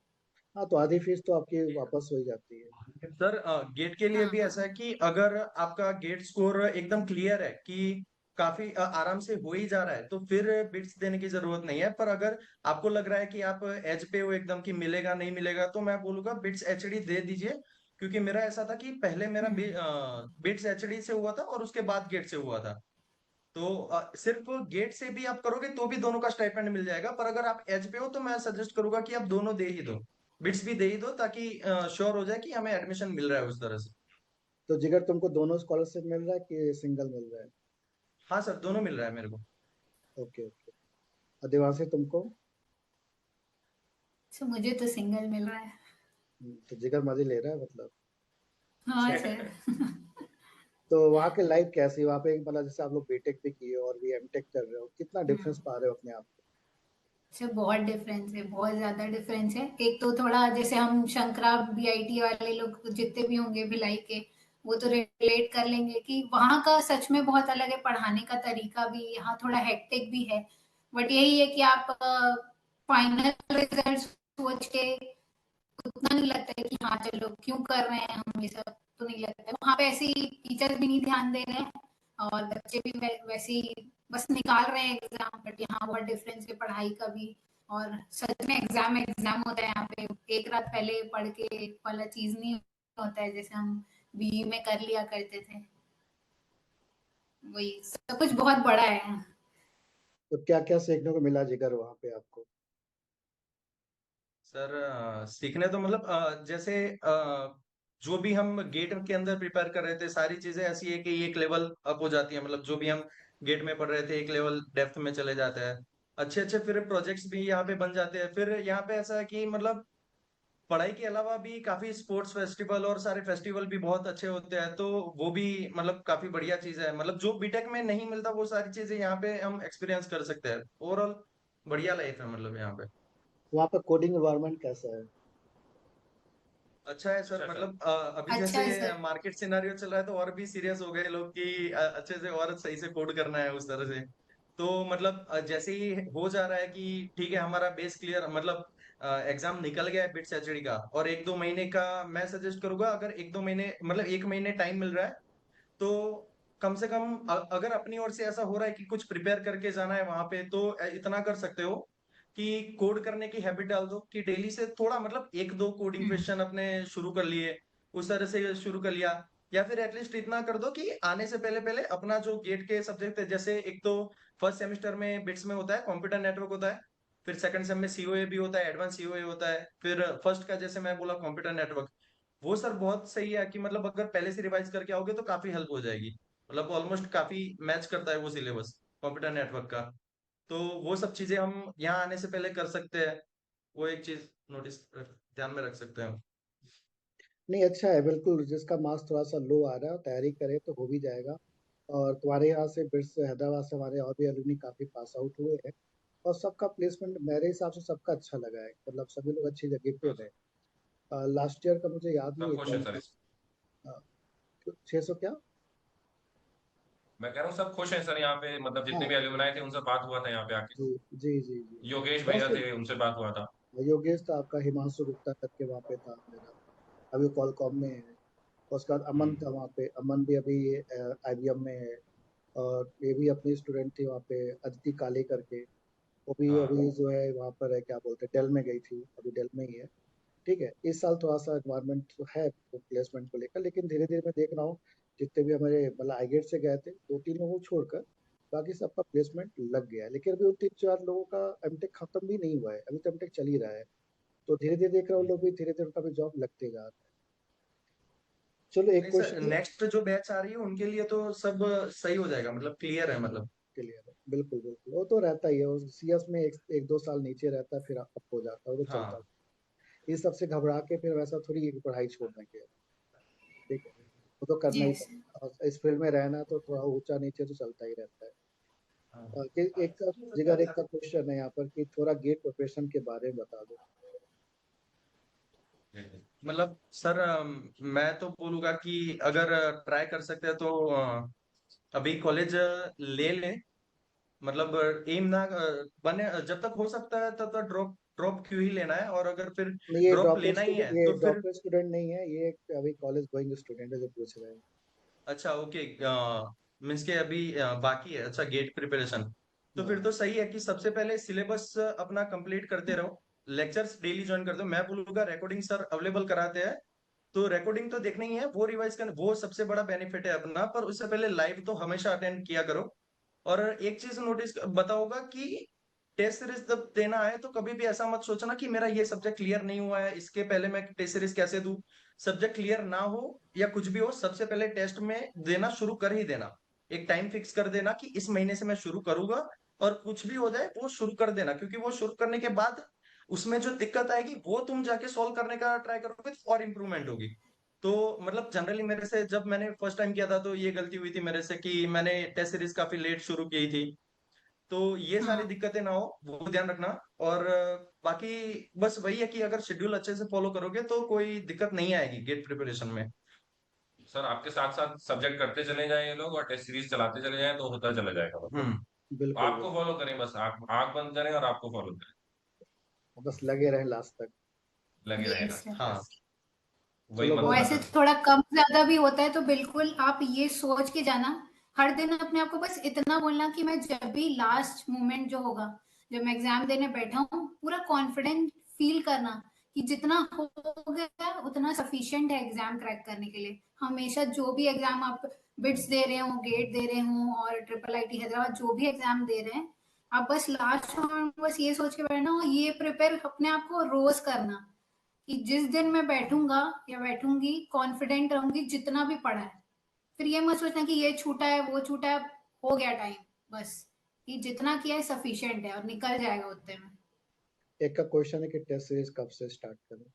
हाँ तो आधी फीस तो आपकी वापस हो ही जाती है। सर गेट के लिए भी ऐसा है हाँ कि अगर आपका गेट स्कोर एकदम क्लियर है कि काफी आराम से हो ही जा रहा है, तो फिर बिट्स देने की जरूरत नहीं है। पर अगर आपको लग रहा है कि आप एज पे हो एकदम कि मिलेगा नहीं मिलेगा, तो मैं बोलूंगा बिट्स एचडी दे दीजिए। क्योंकि मेरा ऐसा था कि पहले मेरा हम्म, बिट्स एचडी से हुआ था और उसके बाद गेट से हुआ था। तो सिर्फ गेट से भी आप करोगे तो भी दोनों का स्टाइपेंड मिल जाएगा। पर अगर आप एज पे हो तो मैं सजेस्ट करूंगा कि आप दोनों दे ही दो, बिट्स भी दे ही दो, ताकि श्योर हो जाए कि हमें एडमिशन मिल रहा है उस तरह से। तो जिगर तुमको दोनों स्कॉलरशिप मिल रहा है कि सिंगल मिल रहा है? हाँ सर, दोनों मिल रहा है मेरे को। Okay okay. और देवांशी तुमको? तो मुझे तो सिंगल मिल रहा है। तो जिगर मजे ले रहा है मतलब। हाँ सर। तो वहाँ की लाइफ कैसी, वहाँ पे मतलब जैसे आप लोग बीटेक भी किए और भी एमटेक कर रहे हो, कितना डिफरेंस पा रहे हो अपने आप अच्छा बहुत डिफरेंस है, बहुत ज्यादा डिफरेंस है। एक तो थोड़ा जैसे हम शंकरा बीआईटी वाले लोग जितने भी होंगे भिलाई के, वो तो रिलेट कर लेंगे कि वहाँ का सच में बहुत अलग है। पढ़ाने का तरीका भी यहाँ थोड़ा हेक्टिक भी है। बट यही है कि आप फाइनल रिजल्ट सोच के उतना नहीं लगता है कि हाँ चलो क्यों कर रहे हैं हम ये सब, तो नहीं लगता है। वहाँ पे ऐसे ही टीचर भी नहीं ध्यान दे रहे हैं और बच्चे भी वैसे ही बस निकाल रहे हैं एग्जाम। बट यहाँ बहुत डिफरेंस है पढ़ाई का भी। और सच में एग्जाम एग्जाम होता है यहाँ पे, एक रात पहले पढ़ के वाला चीज नहीं होता है जैसे हम बीई में कर लिया करते थे। वही सब कुछ बहुत बड़ा है। को? तो क्या क्या सीखने को मिला जिगर वहाँ पे आपको? सर सीखने तो मतलब जैसे जो भी हम गेट के अंदर प्रिपेयर कर रहे थे सारी चीजें ऐसी है कि एक लेवल अप हो जाती है। मतलब जो भी हम गेट में पढ़ रहे थे एक लेवल डेप्थ में चले जाते हैं। अच्छे अच्छे फिर प्रोजेक्ट्स भी यहाँ पे बन जाते हैं। फिर यहाँ पे ऐसा है कि मतलब पढ़ाई के अलावा भी काफी स्पोर्ट्स फेस्टिवल और सारे फेस्टिवल भी बहुत अच्छे होते हैं। तो वो भी मतलब काफी बढ़िया चीज है। मतलब जो बीटेक में नहीं मिलता वो सारी चीजें यहाँ पे हम एक्सपीरियंस कर सकते हैं। ओवरऑल बढ़िया लाइफ है मतलब यहाँ पे। वहाँ पे कोडिंग एनवायरनमेंट कैसा है? अच्छा है सर। अच्छा सर। मतलब अभी अच्छा जैसे है सर। मार्केट सिनारियो चल रहा है तो और भी सीरियस हो गए लोग कि अच्छे से और सही से कोड करना है उस तरह से। तो मतलब जैसे ही हो जा रहा है कि ठीक है हमारा बेस क्लियर, मतलब एग्जाम निकल गया है बिट्स एचडी का, और 1-2 महीने का मैं सजेस्ट करूंगा, अगर 1-2 महीने मतलब 1 महीने टाइम मिल रहा है तो कम से कम अगर अपनी ओर से ऐसा हो रहा है कि कुछ प्रिपेयर करके जाना है वहां पे, तो इतना कर सकते हो कि कोड करने की हैबिट डाल दो कि डेली से थोड़ा मतलब 1-2 कोडिंग हम्म, क्वेश्चन अपने शुरू कर लिए, उस तरह से शुरू कर लिया। या फिर एटलीस्ट इतना कर दो कि आने से पहले पहले अपना जो गेट के सब्जेक्ट है, जैसे एक तो फर्स्ट सेमेस्टर में बिट्स में होता है कंप्यूटर नेटवर्क होता है, फिर सेकंड सेम में सीओए भी होता है, एडवांस सीओए होता है, फिर फर्स्ट का जैसे मैं बोला कंप्यूटर नेटवर्क, वो सर बहुत सही है कि मतलब अगर पहले से रिवाइज करके आओगे तो काफी हेल्प हो जाएगी। मतलब ऑलमोस्ट काफी मैच करता है वो सिलेबस कंप्यूटर नेटवर्क का। तो वो सब चीजें हम यहाँ आने से पहले कर सकते हैं। वो एक चीज नोटिस ध्यान में रख सकते हैं हम। नहीं, अच्छा है, बिल्कुल जिसका मार्क्स थोड़ा सा लो आ रहा है तैयारी करे तो हो भी जाएगा। और तुम्हारे यहाँ से बिट्स से हैदराबाद से हमारे और भी एलुमनी काफी पास आउट हुए हैं। और सबका प्लेसमेंट मेरे हिसाब से सबका अच्छा लगा है, मतलब सभी लोग अच्छी जगह पे हाँ सर, रहे। लास्ट ईयर का मुझे याद सब नहीं खुश है एकदम। सर इस 600 क्या? मैं कह रहा हूँ सब खुश हैं सर यहाँ पे, मतलब जितने भी हाँ एल्यूमनाई थे उनसे बात हुआ था यहाँ पे आके। जी जी जी जी। योगेश बस भैया थे, उनसे बात हुआ था। योगेश था आपका, हिमांशु गुप्ता करके वहाँ पे था मेरा, अभी कॉलकॉम में है। और उसके बाद अमन था हम्म। वहाँ पे, अमन भी अभी IBM में है। और ये भी अपनी स्टूडेंट थी वहाँ पे, अदिति काले करके, वो भी हाँ अभी जो है वहाँ पर है, क्या बोलते हैं, डेल में गई थी, अभी डेल में ही है। ठीक है, इस साल थोड़ा सा एनवायरनमेंट तो है प्लेसमेंट को लेकर, लेकिन धीरे धीरे मैं देख रहा हूँ जितने भी हमारे मतलब आईगेट से गए थे 2-3 लोगों को छोड़कर बाकी सबका प्लेसमेंट लग गया है। लेकिन अभी उन 3-4 लोगों का एमटेक खत्म भी नहीं हुआ है, अभी तो एमटेक चल ही रहा है। तो धीरे धीरे देख रहा हूँ लोग भी धीरे धीरे उनका भी जॉब लगते जा रहा है। चलो एक नहीं सर, क्वेश्चन नेक्स्ट जो बैच आ रही है उनके लिए तो सब सही हो जाएगा, मतलब क्लियर है मतलब। क्लियर है, बिल्कुल बिल्कुल, वो तो रहता ही है, वो CS में एक दो साल नीचे रहता है फिर अप हो जाता है, वो तो चलता हाँ। है। इस सबसे घबरा के फिर वैसा थोड़ी है कि पढ़ाई छोड़ देंगे। ठीक है, वो तो करना ही यस। पड़ेगा, और इस फील्ड में रहना तो थोड़ा ऊंचा नीचे तो चलता ही रहता है। हाँ। एक का जिगर एक का क्वेश्चन है यहाँ पर कि थोड़ा गेट प्रिपरेशन के बारे में बता दो। मतलब सर मैं तो बोलूंगा कि अगर ट्राई कर सकते हैं तो अभी कॉलेज ले लें। मतलब एम ना बने, जब तक हो सकता है तब तक ड्रॉप ड्रॉप क्यों ही लेना है, और अगर फिर नहीं, ये ड्रॉप ड्रॉपलेट लेना ही स्टूडेंट, है ये तो फिर ड्रॉपलेट स्टूडेंट नहीं है, ये एक अभी कॉलेज गोइंग स्टूडेंट है जो पूछ रहे हैं। अच्छा ओके, मीन्स के अभी बाकी है अच्छा गेट प्रिपरेशन। तो फिर हाँ तो सही है कि सबसे पहले सिलेबस अपना कंप्लीट करते रहो, लेक्चर्स डेली ज्वाइन करते हो। मैं बोलूंगा रिकॉर्डिंग सर अवेलेबल कराते हैं, तो रिकॉर्डिंग तो देखना ही है, वो रिवाइज करना वो सबसे बड़ा बेनिफिट है अपना। पर उससे पहले लाइव तो हमेशा अटेंड किया करो। और एक चीज नोटिस बताऊंगा कि टेस्ट सीरीज जब देना है तो कभी भी ऐसा मत सोचना कि मेरा ये सब्जेक्ट क्लियर नहीं हुआ है, इसके पहले मैं टेस्ट सीरीज कैसे दूं। सब्जेक्ट क्लियर ना हो या कुछ भी हो, सबसे पहले टेस्ट में देना शुरू कर ही देना। एक टाइम फिक्स कर देना कि इस महीने से मैं शुरू करूंगा, और कुछ भी हो जाए वो शुरू कर देना, क्योंकि वो शुरू करने के बाद उसमें जो दिक्कत आएगी वो तुम जाके सॉल्व करने का ट्राई करोगे तो और इम्प्रूवमेंट होगी। तो मतलब जनरली मेरे से जब मैंने फर्स्ट टाइम किया था तो ये गलती हुई थी मेरे से कि मैंने टेस्ट सीरीज काफी लेट शुरू की थी। तो ये सारी हाँ दिक्कतें ना हो वो ध्यान रखना। और बाकी बस वही है कि अगर शेड्यूल अच्छे से फॉलो करोगे तो कोई दिक्कत नहीं आएगी गेट प्रिपरेशन में। सर आपके साथ साथ सब्जेक्ट करते चले जाएं ये लोग और टेस्ट सीरीज चलाते चले जाएं तो होता चला जाएगा, मतलब हम्म। बिल्कुल आपको बिल्कुल, फॉलो करें, बस आप आंख बंद करें और आपको फॉलो करें, बस लगे रहे लास्ट तक। लगे रहेगा यस। हाँ। बस, वही चलो वो मंत्र है बहुत, ऐसे सर। थोड़ा कम ज्यादा भी होता है तो बिल्कुल आप ये सोच के जाना, हर दिन अपने आप को बस इतना बोलना कि मैं जब भी लास्ट मोमेंट जो होगा, जब मैं एग्जाम देने बैठा हूँ, पूरा कॉन्फिडेंट फील करना कि जितना हो गया उतना सफिशिएंट है एग्जाम क्रैक करने के लिए। हमेशा जो भी एग्जाम आप बिट्स दे रहे हो, गेट दे रहे हो और ट्रिपल आईटी हैदराबाद जो भी एग्जाम दे रहे हैं, आप बस लास्ट मोमेंट बस ये सोच के बैठना और ये प्रिपेयर अपने आप को रोज करना कि जिस दिन मैं बैठूंगा या बैठूंगी कॉन्फिडेंट रहूंगी जितना भी पढ़ा है। फिर ये मत सोचना कि ये छूटा है वो छूटा है, हो गया टाइम, बस कि जितना किया है सफिशिएंट है और निकल जाएगा उतने में। एक का क्वेश्चन है कि टेस्ट सीरीज कब से स्टार्ट करें।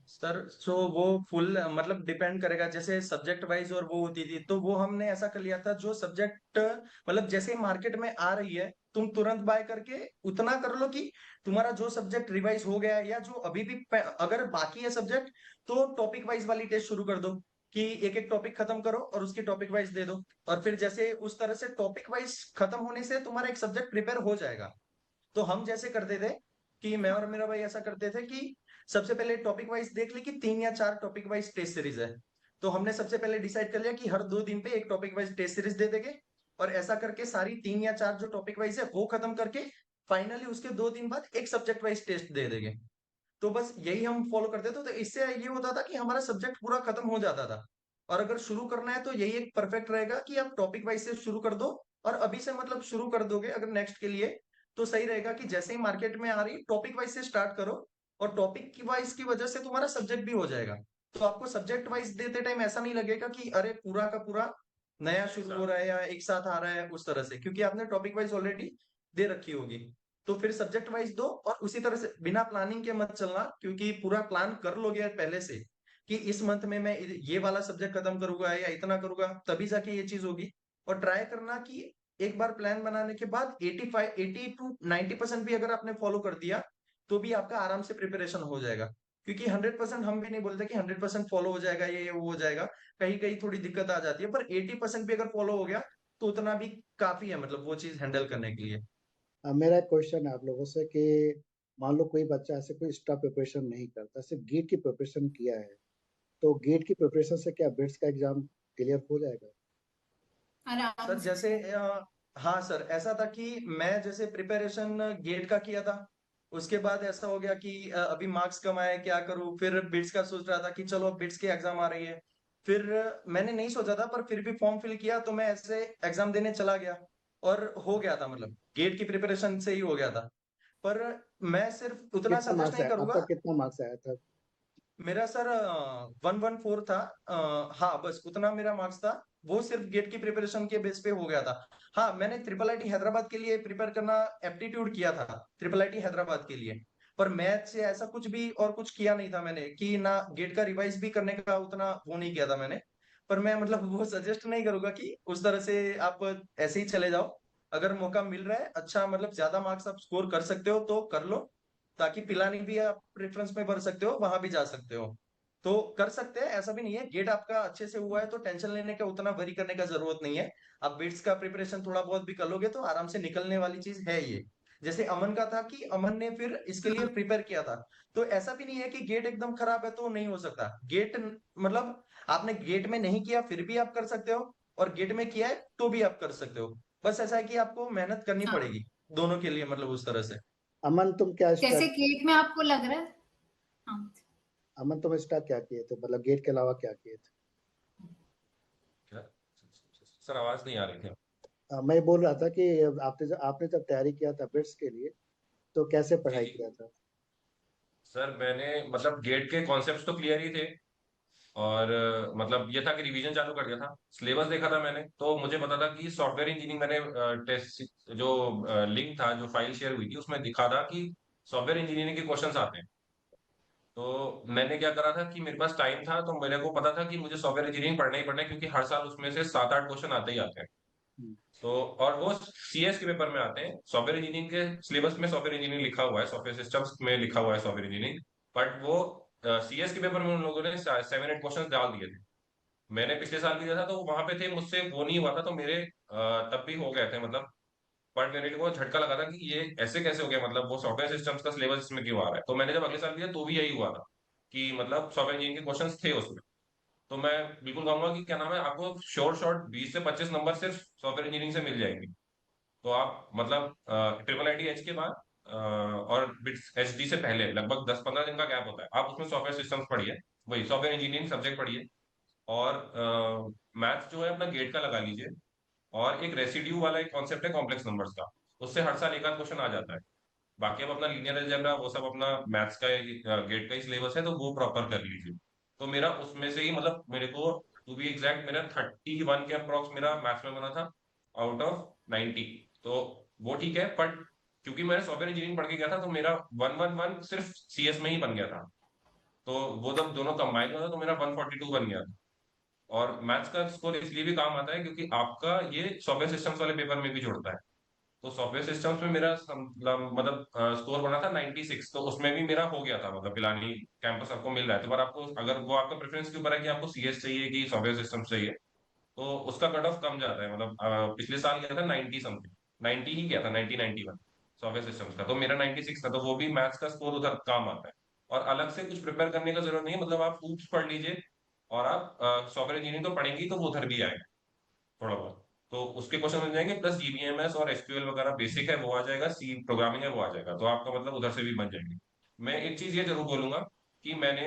सर सो वो फुल मतलब डिपेंड करेगा, जैसे सब्जेक्ट वाइज और वो होती थी तो वो हमने ऐसा कर लिया था जो सब्जेक्ट मतलब जैसे मार्केट में आ रही है तुम तुरंत बाय करके उतना कर लो कि तुम्हारा जो सब्जेक्ट रिवाइज हो गया है या जो अभी भी अगर बाकी है सब्जेक्ट तो टॉपिक वाइज वाली टेस्ट शुरू कर दो, कि एक एक टॉपिक खत्म करो और उसकी टॉपिक वाइज दे दो। और फिर जैसे उस तरह से टॉपिक वाइज खत्म होने से तुम्हारा एक सब्जेक्ट प्रिपेयर हो जाएगा। तो हम जैसे करते थे कि मैं और मेरा भाई ऐसा करते थे कि सबसे पहले टॉपिक वाइज देख ली कि 3 या 4 टॉपिक वाइज टेस्ट सीरीज है। तो हमने सबसे पहले डिसाइड कर लिया कि हर 2 दिन पे एक टॉपिक वाइज टेस्ट सीरीज दे देंगे। और ऐसा करके सारी 3 या 4 जो टॉपिक वाइज है वो खत्म करके फाइनली उसके 2 दिन बाद एक सब्जेक्ट वाइज टेस्ट दे देंगे। तो बस यही हम फॉलो करते थे, तो इससे ये होता था कि हमारा सब्जेक्ट पूरा खत्म हो जाता था। और अगर शुरू करना है तो यही एक परफेक्ट रहेगा कि आप टॉपिक वाइज से शुरू कर दो। और अभी से मतलब शुरू कर दोगे अगर नेक्स्ट के लिए तो सही रहेगा कि जैसे ही मार्केट में आ रही टॉपिक वाइज से स्टार्ट करो, और टॉपिक की वाइज की वजह से तुम्हारा सब्जेक्ट भी हो जाएगा। तो आपको सब्जेक्ट वाइज देते टाइम ऐसा नहीं लगेगा कि अरे पूरा का पूरा नया शुरू हो रहा है या एक साथ आ रहा है उस तरह से, क्योंकि आपने टॉपिक वाइज ऑलरेडी दे रखी होगी। तो फिर सब्जेक्ट वाइज दो, और उसी तरह से बिना प्लानिंग के मत चलना, क्योंकि पूरा प्लान कर लोगे पहले से कि इस मंथ में मैं ये वाला सब्जेक्ट खत्म करूंगा या इतना करूंगा, तभी जाके ये चीज होगी। और ट्राई करना कि एक बार प्लान बनाने के बाद 80 to 90% भी अगर आपने फॉलो कर दिया तो भी आपका आराम से प्रिपरेशन हो जाएगा। क्योंकि 100% हम भी नहीं बोलते कि 100% फॉलो हो जाएगा, ये वो हो जाएगा, कहीं कहीं थोड़ी दिक्कत आ जाती है, पर 80% भी अगर फॉलो हो गया तो उतना भी काफी है, मतलब वो चीज हैंडल करने के लिए। मेरा एक क्वेश्चन है आप लोगों से कि मान लो कोई बच्चा ऐसे कोई एक्स्ट्रा प्रिपरेशन नहीं करता, सिर्फ गेट की प्रिपरेशन किया है, तो गेट की प्रिपरेशन से क्या बिट्स का एग्जाम क्लियर हो जाएगा? आराम सर से। जैसे हाँ सर, ऐसा था कि मैं जैसे प्रिपरेशन गेट का किया था, उसके बाद ऐसा हो गया कि अभी मार्क्स कम आए, क्या करूं, फिर बिट्स का सोच रहा था कि चलो बिट्स की एग्जाम आ रही है। फिर मैंने नहीं सोचा था, पर फिर भी फॉर्म फिल किया तो मैं ऐसे एग्जाम देने चला गया, और हो गया था, मतलब गेट की प्रिपरेशन से ही हो गया था। पर मैं सिर्फ उतना कितना सजेस्ट मार्क्स नहीं आया करूंगा। आपका, कितना मार्क्स आया था? मेरा सर 114 था। हाँ बस उतना मेरा मार्क्स था। वो सिर्फ गेट की प्रिपरेशन के बेस पे हो गया था। हाँ, मैंने ट्रिपल आईटी हैदराबाद के लिए प्रिपेयर करना एप्टीट्यूड किया था, ट्रिपल आईटी हैदराबाद के लिए। पर मैथ से ऐसा कुछ भी और कुछ किया नहीं था मैंने, कि ना गेट का रिवाइज भी करने का उतना वो नहीं किया था मैंने। पर मैं मतलब वो सजेस्ट नहीं करूंगा कि उस तरह से आप ऐसे ही चले जाओ। अगर मौका मिल रहा है अच्छा, मतलब ज्यादा मार्क्स आप स्कोर कर सकते हो तो कर लो, ताकि पिलानी भी आप रेफरेंस में भर सकते हो, वहां भी जा सकते हो। तो कर सकते हैं, ऐसा भी नहीं है। गेट आपका अच्छे से हुआ है तो टेंशन लेने का उतना वरी करने का जरूरत नहीं है। आप बिट्स का प्रिपरेशन थोड़ा बहुत भी कर लोगे तो आराम से निकलने वाली चीज है ये। जैसे अमन का था कि अमन ने फिर इसके लिए हाँ, प्रिपेयर किया था। तो ऐसा भी नहीं है कि गेट एकदम खराब है तो नहीं हो सकता गेट, मतलब आपने गेट में नहीं किया फिर भी आप कर सकते हो, और गेट में किया है तो भी आप कर सकते हो। बस ऐसा है कि आपको मेहनत करनी हाँ। पड़ेगी दोनों के लिए, मतलब उस तरह से। अमन तुम क्या जैसे स्टार्ट गेट में आपको लग रहा है। हाँ। अमन तुम स्टार्ट क्या किए थे, मतलब गेट के अलावा क्या किए थे? क्या? सर आवाज नहीं आ रही थी। मैं बोल रहा था कि आपने जब तैयारी किया था बिट्स के लिए, तो कैसे जी पढ़ाई जी। किया था? सर मैंने मतलब गेट के कॉन्सेप्ट्स तो क्लियर ही थे, और मतलब ये था कि रिवीजन चालू कर दिया था, सिलेबस देखा था मैंने, तो मुझे पता था कि सॉफ्टवेयर इंजीनियरिंग, मैंने टेस्ट जो लिंक था, जो फाइल शेयर हुई थी, उसमें दिखा था कि सॉफ्टवेयर इंजीनियरिंग के क्वेश्चंस आते हैं। तो मैंने क्या करा था कि मेरे पास टाइम था, तो मेरे को पता था कि मुझे सॉफ्टवेयर इंजीनियरिंग पढ़ना ही पढ़ना है, क्योंकि हर साल उसमें से 7-8 क्वेश्चन आते ही आते हैं। हम्म, तो और वो सीएस के पेपर में आते हैं। सॉफ्टवेयर इंजीनियरिंग के सिलेबस में सॉफ्टवेयर इंजीनियरिंग लिखा हुआ है, सॉफ्टवेयर सिस्टम्स में लिखा हुआ है सॉफ्टवेयर इंजीनियरिंग, बट वो सीएस के पेपर में उन लोगों ने 7-8 क्वेश्चन डाल दिए थे। मैंने पिछले साल भी दिया था, तो वहां पे थे, मुझसे वो नहीं हुआ था, तो मेरे तब भी हो गए थे मतलब। बट मेरे को झटका लगा था कि ये ऐसे कैसे हो गया, मतलब वो सॉफ्टवेयर सिस्टम्स का सिलेबस इसमें क्यों आ रहा है। तो मैंने जब अगले साल दिया तो भी यही हुआ था, कि मतलब सॉफ्टवेयर इंजीनियरिंग के क्वेश्चन थे उसमें। तो मैं बिल्कुल कहूंगा कि क्या नाम है, आपको शॉर्ट शॉर्ट 20 से 25 नंबर सिर्फ सॉफ्टवेयर इंजीनियरिंग से मिल जाएंगे। तो आप मतलब ट्रिपल आई टी एच के बाद और बिट्स एच डी से पहले लगभग 10-15 दिन का गैप होता है, आप उसमें सॉफ्टवेयर सिस्टम्स पढ़िए, वही सॉफ्टवेयर इंजीनियरिंग सब्जेक्ट पढ़िए, और मैथ्स जो है अपना गेट का लगा लीजिए। और एक रेसिड्यू वाला एक कॉन्सेप्ट है कॉम्प्लेक्स नंबर्स का, उससे हर साल एक आध क्वेश्चन आ जाता है। बाकी अब अपना लीनियर अलजेब्रा वो सब अपना मैथ्स का गेट का ही सिलेबस है, तो वो प्रॉपर कर लीजिए। तो मेरा उसमें से ही मतलब मेरे को, टू बी एग्जैक्ट, मेरा 31 के अप्रॉक्स मेरा मैथ्स में बना था आउट ऑफ 90। तो वो ठीक है, बट क्योंकि मैंने सॉफ्टवेयर इंजीनियरिंग पढ़ के गया था, तो मेरा 111 सिर्फ सीएस में ही बन गया था। तो वो जब दोनों कंबाइन हुआ था तो मेरा 142 बन गया था। और मैथ्स का स्कोर इसलिए भी काम आता है क्योंकि आपका ये सॉफ्टवेयर सिस्टम्स वाले पेपर में भी जुड़ता है। तो सॉफ्टवेयर सिस्टम्स में मेरा मतलब स्कोर बना था 96, तो उसमें भी मेरा हो गया था, मतलब पिलानी कैंपस आपको मिल रहा है। तो पर आपको अगर वो आपका प्रेफरेंस के ऊपर है कि आपको सीएस चाहिए कि सॉफ्टवेयर सिस्टम्स चाहिए, तो उसका कट ऑफ कम जाता है। मतलब पिछले साल गया था 90 समथिंग, 90 ही गया था, 90-91 सॉफ्टवेयर सिस्टम्स का, तो मेरा 96 था। तो वो भी मैथ्स का स्कोर उधर काम आता है, और अलग से कुछ प्रिपेयर करने का जरूरत नहीं है। मतलब आप ऊप्स पढ़ लीजिए, और आप सॉफ्टवेयर इंजीनियरिंग तो पढ़ेंगी तो वो उधर भी आएगा थोड़ा बहुत। तो उसके क्वेश्चन मिल जाएंगे, प्लस जीबीएमएस और एसक्यूएल वगैरह बेसिक है वो आ जाएगा, सी प्रोग्रामिंग है वो आ जाएगा, तो आपका मतलब उधर से भी बन जाएंगे। मैं एक चीज ये जरूर बोलूंगा कि मैंने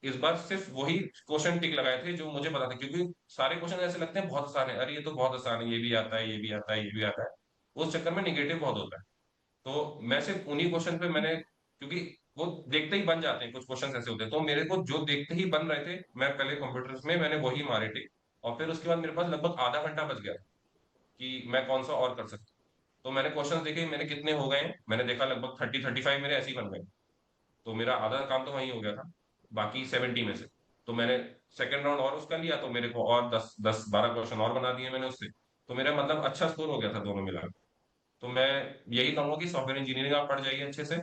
इस बार सिर्फ वही क्वेश्चन टिक लगाए थे जो मुझे पता था, क्योंकि सारे क्वेश्चन ऐसे लगते हैं बहुत आसान है, अरे ये तो बहुत आसान है, ये भी आता है, ये भी आता है, ये भी आता है, उस चक्कर में निगेटिव बहुत होता है। तो मैं सिर्फ उन्हीं क्वेश्चन पे मैंने, क्योंकि वो देखते ही बन जाते हैं, कुछ क्वेश्चन ऐसे होते हैं, तो मेरे को जो देखते ही बन रहे थे मैं पहले कंप्यूटर्स में मैंने वही मारे थे। और फिर उसके बाद मेरे पास लगभग आधा घंटा बच गया कि मैं कौन सा और कर सकता हूँ। तो मैंने क्वेश्चन देखे मैंने कितने हो गए हैं, मैंने देखा लगभग 30-35 मेरे ऐसे ही बन गए। तो मेरा आधा काम तो वहीं हो गया था, बाकी 70 में से। तो मैंने सेकंड राउंड और उसका लिया, तो मेरे को और 10-12 क्वेश्चन और बना दिए मैंने उससे। तो मेरा मतलब अच्छा स्कोर हो गया था दोनों मिला। तो मैं यही कहूंगा कि सॉफ्टवेयर इंजीनियरिंग आप पढ़ जाइए अच्छे से,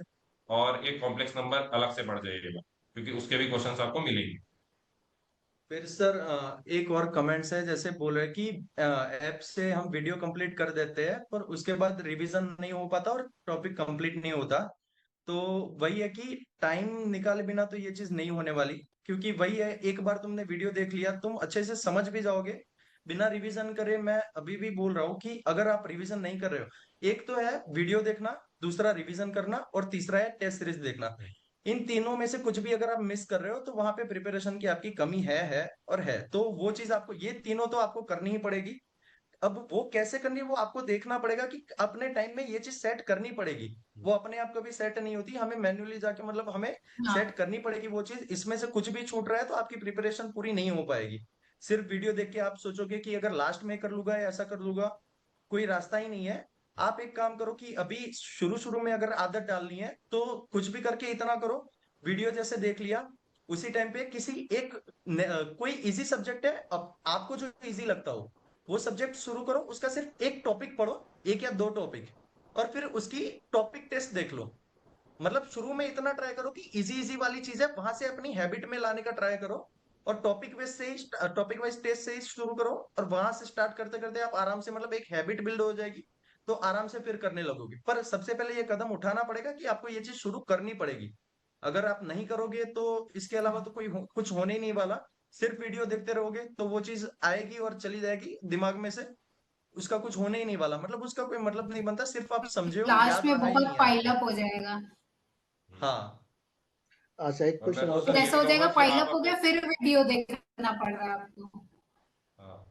और एक कॉम्प्लेक्स नंबर अलग से पढ़ जाइएगा, क्योंकि उसके भी क्वेश्चंस आपको मिलेंगे। फिर सर एक और कमेंट्स है, जैसे बोल रहे कि ऐप से हम वीडियो कंप्लीट कर देते हैं पर उसके बाद रिवीजन नहीं हो पाता और टॉपिक कंप्लीट नहीं होता। तो वही है कि टाइम निकाले बिना तो ये चीज नहीं होने वाली, क्योंकि वही है, एक बार तुमने वीडियो देख लिया तुम अच्छे से समझ भी जाओगे बिना रिवीजन करे। मैं अभी भी बोल रहा हूँ कि अगर आप रिवीजन नहीं कर रहे हो, एक तो है वीडियो देखना, दूसरा रिवीजन करना, और तीसरा है टेस्ट सीरीज देखना। इन तीनों में से कुछ भी अगर आप मिस कर रहे हो तो वहां पे प्रिपरेशन की आपकी कमी है और है। तो वो चीज आपको, ये तीनों तो आपको करनी ही पड़ेगी। अब वो कैसे करनी है वो आपको देखना पड़ेगा कि अपने टाइम में ये चीज सेट करनी पड़ेगी। वो अपने आप कभी सेट नहीं होती, हमें मैन्युअली जाके मतलब हमें सेट हाँ करनी पड़ेगी वो चीज। इसमें से कुछ भी छूट रहा है तो आपकी प्रिपरेशन पूरी नहीं हो पाएगी। सिर्फ वीडियो देख के आप सोचोगे कि अगर लास्ट में कर लूंगा या ऐसा कर लूंगा, कोई रास्ता ही नहीं है। आप एक काम करो कि अभी शुरू शुरू में अगर आदत डालनी है तो कुछ भी करके इतना करो, वीडियो जैसे देख लिया, उसी टाइम पे किसी एक कोई इजी सब्जेक्ट है, अब आपको जो इजी लगता हो वो सब्जेक्ट शुरू करो, उसका सिर्फ एक टॉपिक पढ़ो, एक या दो टॉपिक, और फिर उसकी टॉपिक टेस्ट देख लो। मतलब शुरू में इतना ट्राई करो कि इजी इजी वाली चीजें वहां से अपनी हैबिट में लाने का ट्राई करो, और टॉपिक वाइज टेस्ट से ही शुरू करो, और वहां से स्टार्ट करते करते आप आराम से मतलब एक हैबिट बिल्ड हो जाएगी। तो आराम से फिर करने लगोगे, पर सबसे पहले ये कदम उठाना पड़ेगा कि आपको ये चीज शुरू करनी पड़ेगी। अगर आप नहीं करोगे तो इसके अलावा तो कुछ होने ही नहीं वाला। सिर्फ वीडियो देखते रहोगे तो वो चीज आएगी और चली जाएगी दिमाग में से, उसका कुछ होने ही नहीं वाला, मतलब उसका कोई मतलब नहीं बनता, सिर्फ आप समझे हो, लास्ट याद में रहा ही बहुत नहीं है पाइल आपको। अप हो जाएगा। हाँ। अच्छा, एक और मैं क्वेश्चन तो और फिर सर ये ऐसा भी हो जाएगा कहूंगा कि पाइल आप अप हो अपने, गया फिर वीडियो देखना पड़ रहा है आपको। हाँ,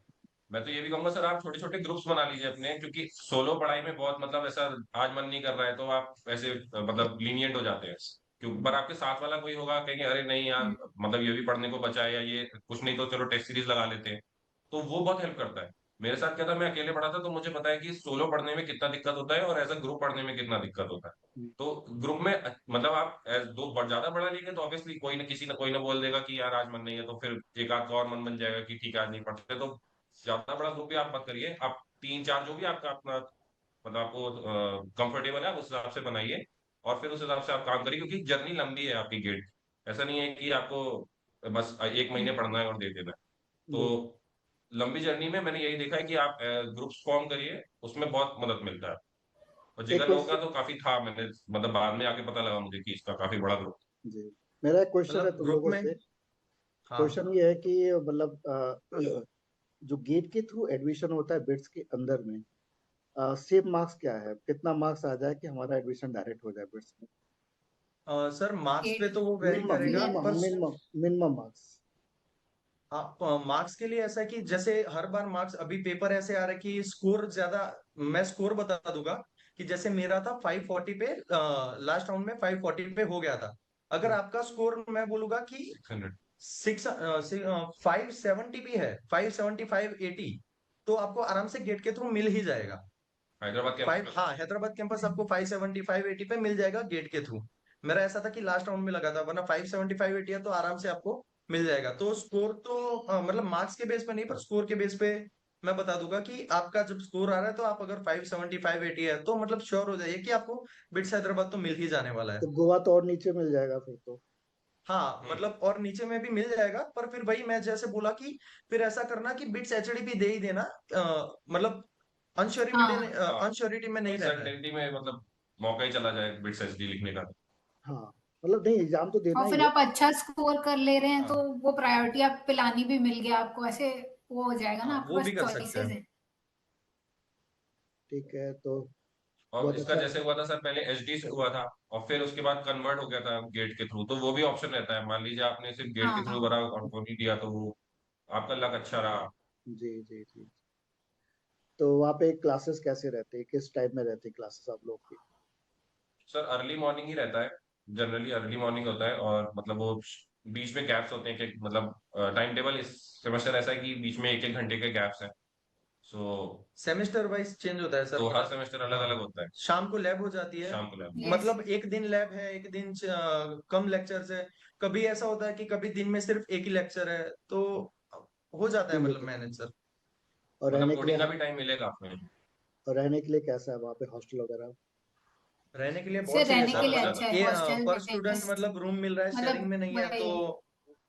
मैं तो ये भी कहूंगा सर आप छोटे छोटे ग्रुप्स बना लीजिए अपने, क्योंकि सोलो पढ़ाई में बहुत मतलब ऐसा आज मन नहीं कर रहा है तो आप ऐसे मतलब लीनियंट हो जाते हैं। क्यों, पर आपके साथ वाला कोई होगा कहेंगे अरे नहीं यार, हम्म, मतलब ये भी पढ़ने को बचा है, या ये कुछ नहीं तो चलो टेस्ट सीरीज लगा लेते हैं। तो वो बहुत हेल्प करता है। मेरे साथ क्या था, मैं अकेले पढ़ा था तो मुझे पता है कि सोलो पढ़ने में कितना दिक्कत होता है और एज अ ग्रुप पढ़ने में कितना दिक्कत होता है। तो ग्रुप में मतलब आप दो ज्यादा पढ़ा लेंगे तो ऑब्वियसली कोई ना बोल देगा कि यार आज मन नहीं है, तो फिर एक आध का और मन बन जाएगा कि ठीक है आज नहीं पढ़ते। तो ज्यादा बड़ा ग्रुप भी आप मत करिए, आप 3-4 जो भी आपका अपना मतलब आपको कंफर्टेबल है आप उस हिसाब से बनाइए, और फिर उस हिसाब से आप काम करिए, क्योंकि जर्नी लंबी है आपकी गेट। ऐसा नहीं है कि आपको बस एक महीने हम्म। पढ़ना है और दे देना है। तो जी। लंबी जर्नी में मैंने यही देखा है कि आप ग्रुप्स फॉर्म करिए, उसमें बहुत मदद मिलता है। और एक जिगर लोगों का क्वेश्चन। तो काफी था, मैंने मतलब बाद में आके पता लगा मुझे कि इसका काफी बड़ा ग्रुप। जी, मेरा एक क्वेश्चन है मतलब तुम ग्रुप लोगों में। से। हाँ। क्वेश्चन ये है कि मतलब जो गेट के थ्रू एडमिशन होता है बिट्स के अंदर में, सेम मार्क्स क्या है, कितना मार्क्स आ जाए कि हमारा एडमिशन डायरेक्ट हो जाए बिट्स में? सर मार्क्स पे गेट तो वो वेरी मिनिमम करेगा, मिनिमम पर मिनिमम मिनिमम मार्क्स। आप मार्क्स के लिए ऐसा है कि जैसे हर बार मार्क्स, अभी पेपर ऐसे आ रहे हैं कि स्कोर ज्यादा, मैं स्कोर बता दूंगा कि जैसे मेरा था 540 पे, लास्ट राउंड में 540 पे हो गया था। अगर आपका स्कोर मैं बोलूंगा कि 600। 570 भी है, 575-80, तो आपको आराम से गेट के थ्रू मिल ही जाएगा। Hyderabad five, campus. हाँ, हैदराबाद कैंपस आपको 570-580 पे मिल जाएगा गेट के थ्रू। मेरा ऐसा था कि लास्ट राउंड में लगा था, वरना 570-580 है तो आराम से आपको मिल जाएगा। तो स्कोर तो मतलब मार्क्स के बेस पे नहीं, पर स्कोर के बेस पे मैं बता दूंगा कि आपका जब स्कोर आ रहा है तो आप अगर 570-580 है तो मतलब श्योर हो जाइए कि आपको बिट्स हैदराबाद तो मिल ही जाने वाला है। तो गोवा तो और नीचे मिल जाएगा फिर तो। हाँ, मतलब और नीचे में भी मिल जाएगा, पर फिर वही मैं जैसे बोला कि फिर ऐसा करना कि बिट्स एचडी दे ही देना, मतलब अनश्योरिटी हाँ हाँ, अनश्योरिटी में नहीं रहना है। अनसर्टेनिटी में मतलब मौका ही चला जाए बिट्स एचडी लिखने का। हाँ, मतलब नहीं, एग्जाम तो देना और ही फिर है। आप अच्छा स्कोर कर ले रहे हैं तो हाँ। वो प्रायोरिटी आप पिलानी भी मिल गया आपको, ऐसे वो हो जाएगा ना, हाँ, आपके वो पास भी कर सकते चॉइसेस हैं। है। ठीक है, तो और बहुत इसका अच्छा। जैसे हुआ था सर, पहले एचडी से हुआ था और फिर उसके बाद कन्वर्ट हो गया था गेट के थ्रू, तो वो भी ऑप्शन रहता है। मान लीजिए आपने सिर्फ गेट के थ्रू हाँ भरा और वो नहीं दिया, तो वो आपका लक अच्छा रहा। जी जी जी। तो वहाँ पे क्लासेस कैसे रहते हैं, किस टाइप में रहती है क्लासेस आप लोग की? सर अर्ली मॉर्निंग ही रहता है, जनरली अर्ली मॉर्निंग होता है, और मतलब वो बीच में गैप्स होते हैं कि मतलब टाइम टेबल इस सेमेस्टर ऐसा है कि बीच में 1-1 घंटे के गैप्स हैं। सो सेमेस्टर वाइज चेंज होता है सर, तो हर मतलब सेमेस्टर अलग अलग हाँ, होता है। शाम को लैब हो जाती है। शाम को लैब। यस मतलब एक दिन लैब है, एक दिन कम लेक्चर्स है। कभी ऐसा होता है कि कभी दिन में सिर्फ एक ही लेक्चर है, तो हो जाता है ठीक मतलब है। Manage sir. और मतलब रहने के लिए कोडिंग का भी टाइम मिलेगा आपको। और रहने के लिए कैसा है वहाँ पे हॉस्टल वगैरह? रहने के लिए सर, बहुत सही है रहने सर, के बहुत लिए अच्छा मतलब था। अच्छा है, हॉस्टल पर स्टूडेंट बेस्ट, मतलब रूम मिल रहा है, शेयरिंग मतलब में नहीं है, तो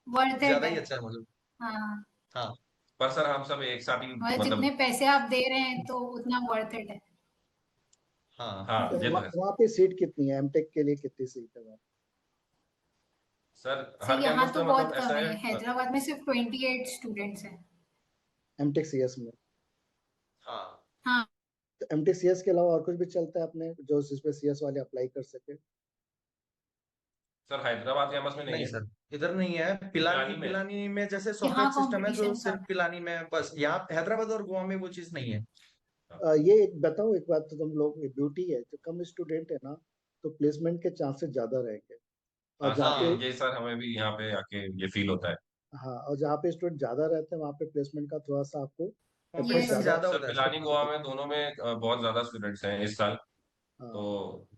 वही वर्थ इट ज्यादा है। ही अच्छा है मुझे। हाँ, हाँ पर सर हम सब एक साथ ही मतलब जितने मतलब। पैसे आप दे रहे हैं तो उतना वर्थ इट है। हाँ। हाँ ये तो है वहाँ पे सीट कितनी है? एमटेक के लिए कितनी सीट है वहाँ? सर। सर, हर यहाँ कैंपस तो पे बहुत मतलब कम ऐसा है, है। हैदराबाद में सिर्फ 28 स्टूडेंट्स हैं। एमटेक सीएस में? हाँ। हाँ तो एमटेक सीएस के अलावा और कुछ भी चलता है अपने जो जिसपे सीएस वाले अप्लाई कर सके? सर हैदराबाद कैंपस में नहीं नहीं है, सर, इधर नहीं है। पिलानी पिलानी में है। पिलानी में जैसे यहाँ सॉफ्टवेयर सिस्टम है तो कंपटीशन कम सिर्फ पिलानी में है, बस यहाँ हैदराबाद और गोवा में वो चीज नहीं है। ये एक बताओ, एक बात तो तुम लोग ब्यूटी है, जो कम स्टूडेंट है ना तो प्लेसमेंट के चांसेस ज्यादा रहेंगे। और हाँ जहाँ सर, पे हाँ ये सर हमें भी यहाँ पे आके ये फील होता है। हाँ, और जहाँ पे स्टूडेंट ज्यादा रहते हैं वहाँ पे प्लेसमेंट का थोड़ा सा आपको एफर्ट यस कंपटीशन ज्यादा ज्यादा सर होता है सर। पिलानी गोवा में दोनों में बहुत ज्यादा स्टूडेंट्स हैं इस साल। तो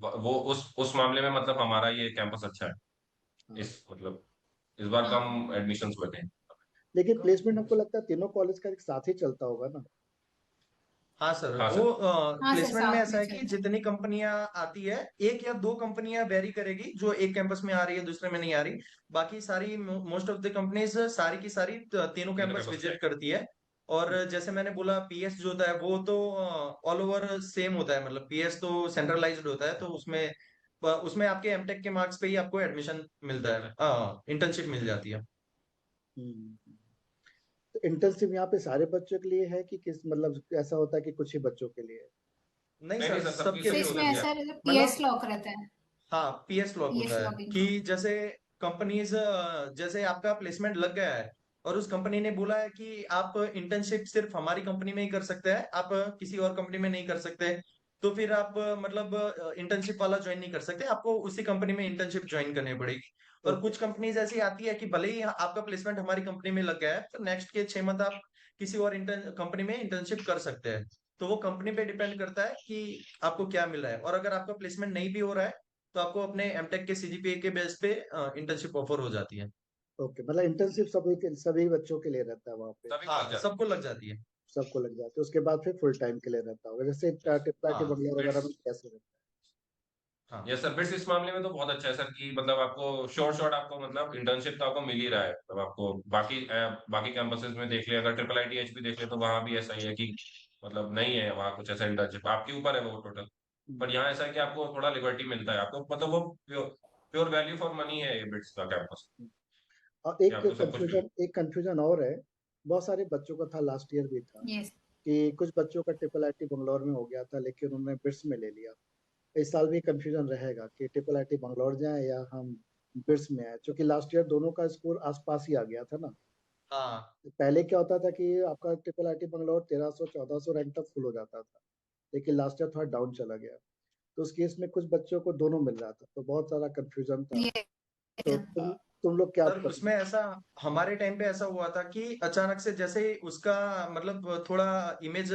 हाँ वो उस मामले में मतलब हमारा ये कैंपस अच्छा है। हाँ। इस मतलब इस बार हाँ कम एडमिशन्स हुए थे। लेकिन प्लेसमेंट हमको लगता है तीनों कॉलेज का एक साथ ही चलता होगा ना? हाँ सर, हाँ वो सर। हाँ सर, प्लेसमेंट में साथ ऐसा में है कि चलता है। जितनी कंपनियां आती है, एक या दो कंपनियां वेरी करेगी जो एक कैंपस में आ रही है दूसरे में नहीं आ रही। बाकी सारी मोस्ट ऑफ द कंपनीज सारी की सारी तीनों तीनों कैंपस कैंपस पे है। विजिट करती है। और जैसे मैंने बोला, पीएस जो होता है वो तो ऑल ओवर सेम होता है, मतलब पीएस तो सेंट्रलाइज्ड होता है, तो उसमें उसमें आपके एमटेक के मार्क्स पे ही आपको एडमिशन मिलता है, इंटर्नशिप मिल जाती है। हम्म। तो इंटर्नशिप यहाँ पे सारे बच्चों के लिए है कि किस मतलब ऐसा होता है कि कुछ ही बच्चों के लिए है? नहीं नहीं सर, नहीं सर, सबके सबके सर, लिए लिए हो इसमें जाती है। ऐसा पीएस मतलब लॉक रहता है। हाँ, पीएस लॉक पीएस होता है लॉक कि इनको। जैसे कंपनीज, जैसे आपका प्लेसमेंट लग गया है और उस कंपनी ने बोला है कि आप इंटर्नशिप सिर्फ हमारी कंपनी में ही कर सकते हैं, आप किसी और कंपनी में नहीं कर सकते। तो फिर आप मतलब इंटर्नशिप वाला ज्वाइन नहीं कर सकते, आपको उसी कंपनी में इंटर्नशिप ज्वाइन करनी पड़ेगी। और ओके। कुछ कंपनीज ऐसी आती है कि भले ही आपका प्लेसमेंट हमारी कंपनी में लग गया है, तो नेक्स्ट के 6 मंथ आप किसी और कंपनी में इंटर्नशिप कर सकते हैं। तो वो कंपनी पे डिपेंड करता है कि आपको क्या मिल रहा है, और अगर आपका प्लेसमेंट नहीं भी हो रहा है तो आपको अपने एमटेक के सीजीपीए के बेस पे इंटर्नशिप ऑफर हो जाती है। ओके, मतलब इंटर्नशिप सभी बच्चों के लिए रहता है वहाँ पे? सभी को लग हाँ, जाती सबको लग जाती है। सबको लग जाती है, उसके बाद फिर फुल टाइम के लिए रहता होगा जैसे टिप्पा के हाँ बंगला वगैरह बिट्स। में कैसे रहता हाँ। यस सर, बिट्स इस मामले में तो बहुत अच्छा है सर कि मतलब आपको शॉर्ट शॉर्ट आपको मतलब इंटर्नशिप तो आपको मिल ही रहा है। मतलब आपको बाकी कैंपसेस में देख लिया, अगर ट्रिपल ITH भी देख लिया तो वहां भी ऐसा ही है कि मतलब नहीं है वहाँ कुछ ऐसा इंटर्नशिप, आपके ऊपर है वो टोटल। है? पर यहाँ ऐसा है कि आपको थोड़ा लिबर्टी मिलता है, आपको मतलब वो प्योर वैल्यू फॉर मनी है ये बिट्स का कैंपस, और कि आपको सब कुछ फ्री। एक कंफ्यूजन और है, बहुत सारे बच्चों का था, लास्ट ईयर भी था, यस कि कुछ बच्चों का ट्रिपल आईटी बंगलौर में हो गया था लेकिन उन्होंने बिट्स में ले लिया। इस साल भी कंफ्यूजन रहेगा कि ट्रिपल आईटी बंगलौर जाए या हम बिट्स में आए, क्योंकि लास्ट ईयर दोनों का स्कोर आसपास ही आ गया था ना। हाँ पहले क्या होता था कि आपका ट्रिपल आईटी बंगलौर 1300-1400 रैंक तक फुल हो जाता था, लेकिन लास्ट ईयर थोड़ा डाउन चला गया। तो उस केस में कुछ बच्चों को दोनों मिल रहा था, तो बहुत सारा कंफ्यूजन था। तो तुम लोग क्या सर, उसमें ऐसा हमारे टाइम पे ऐसा हुआ था कि अचानक से जैसे ही उसका मतलब थोड़ा इमेज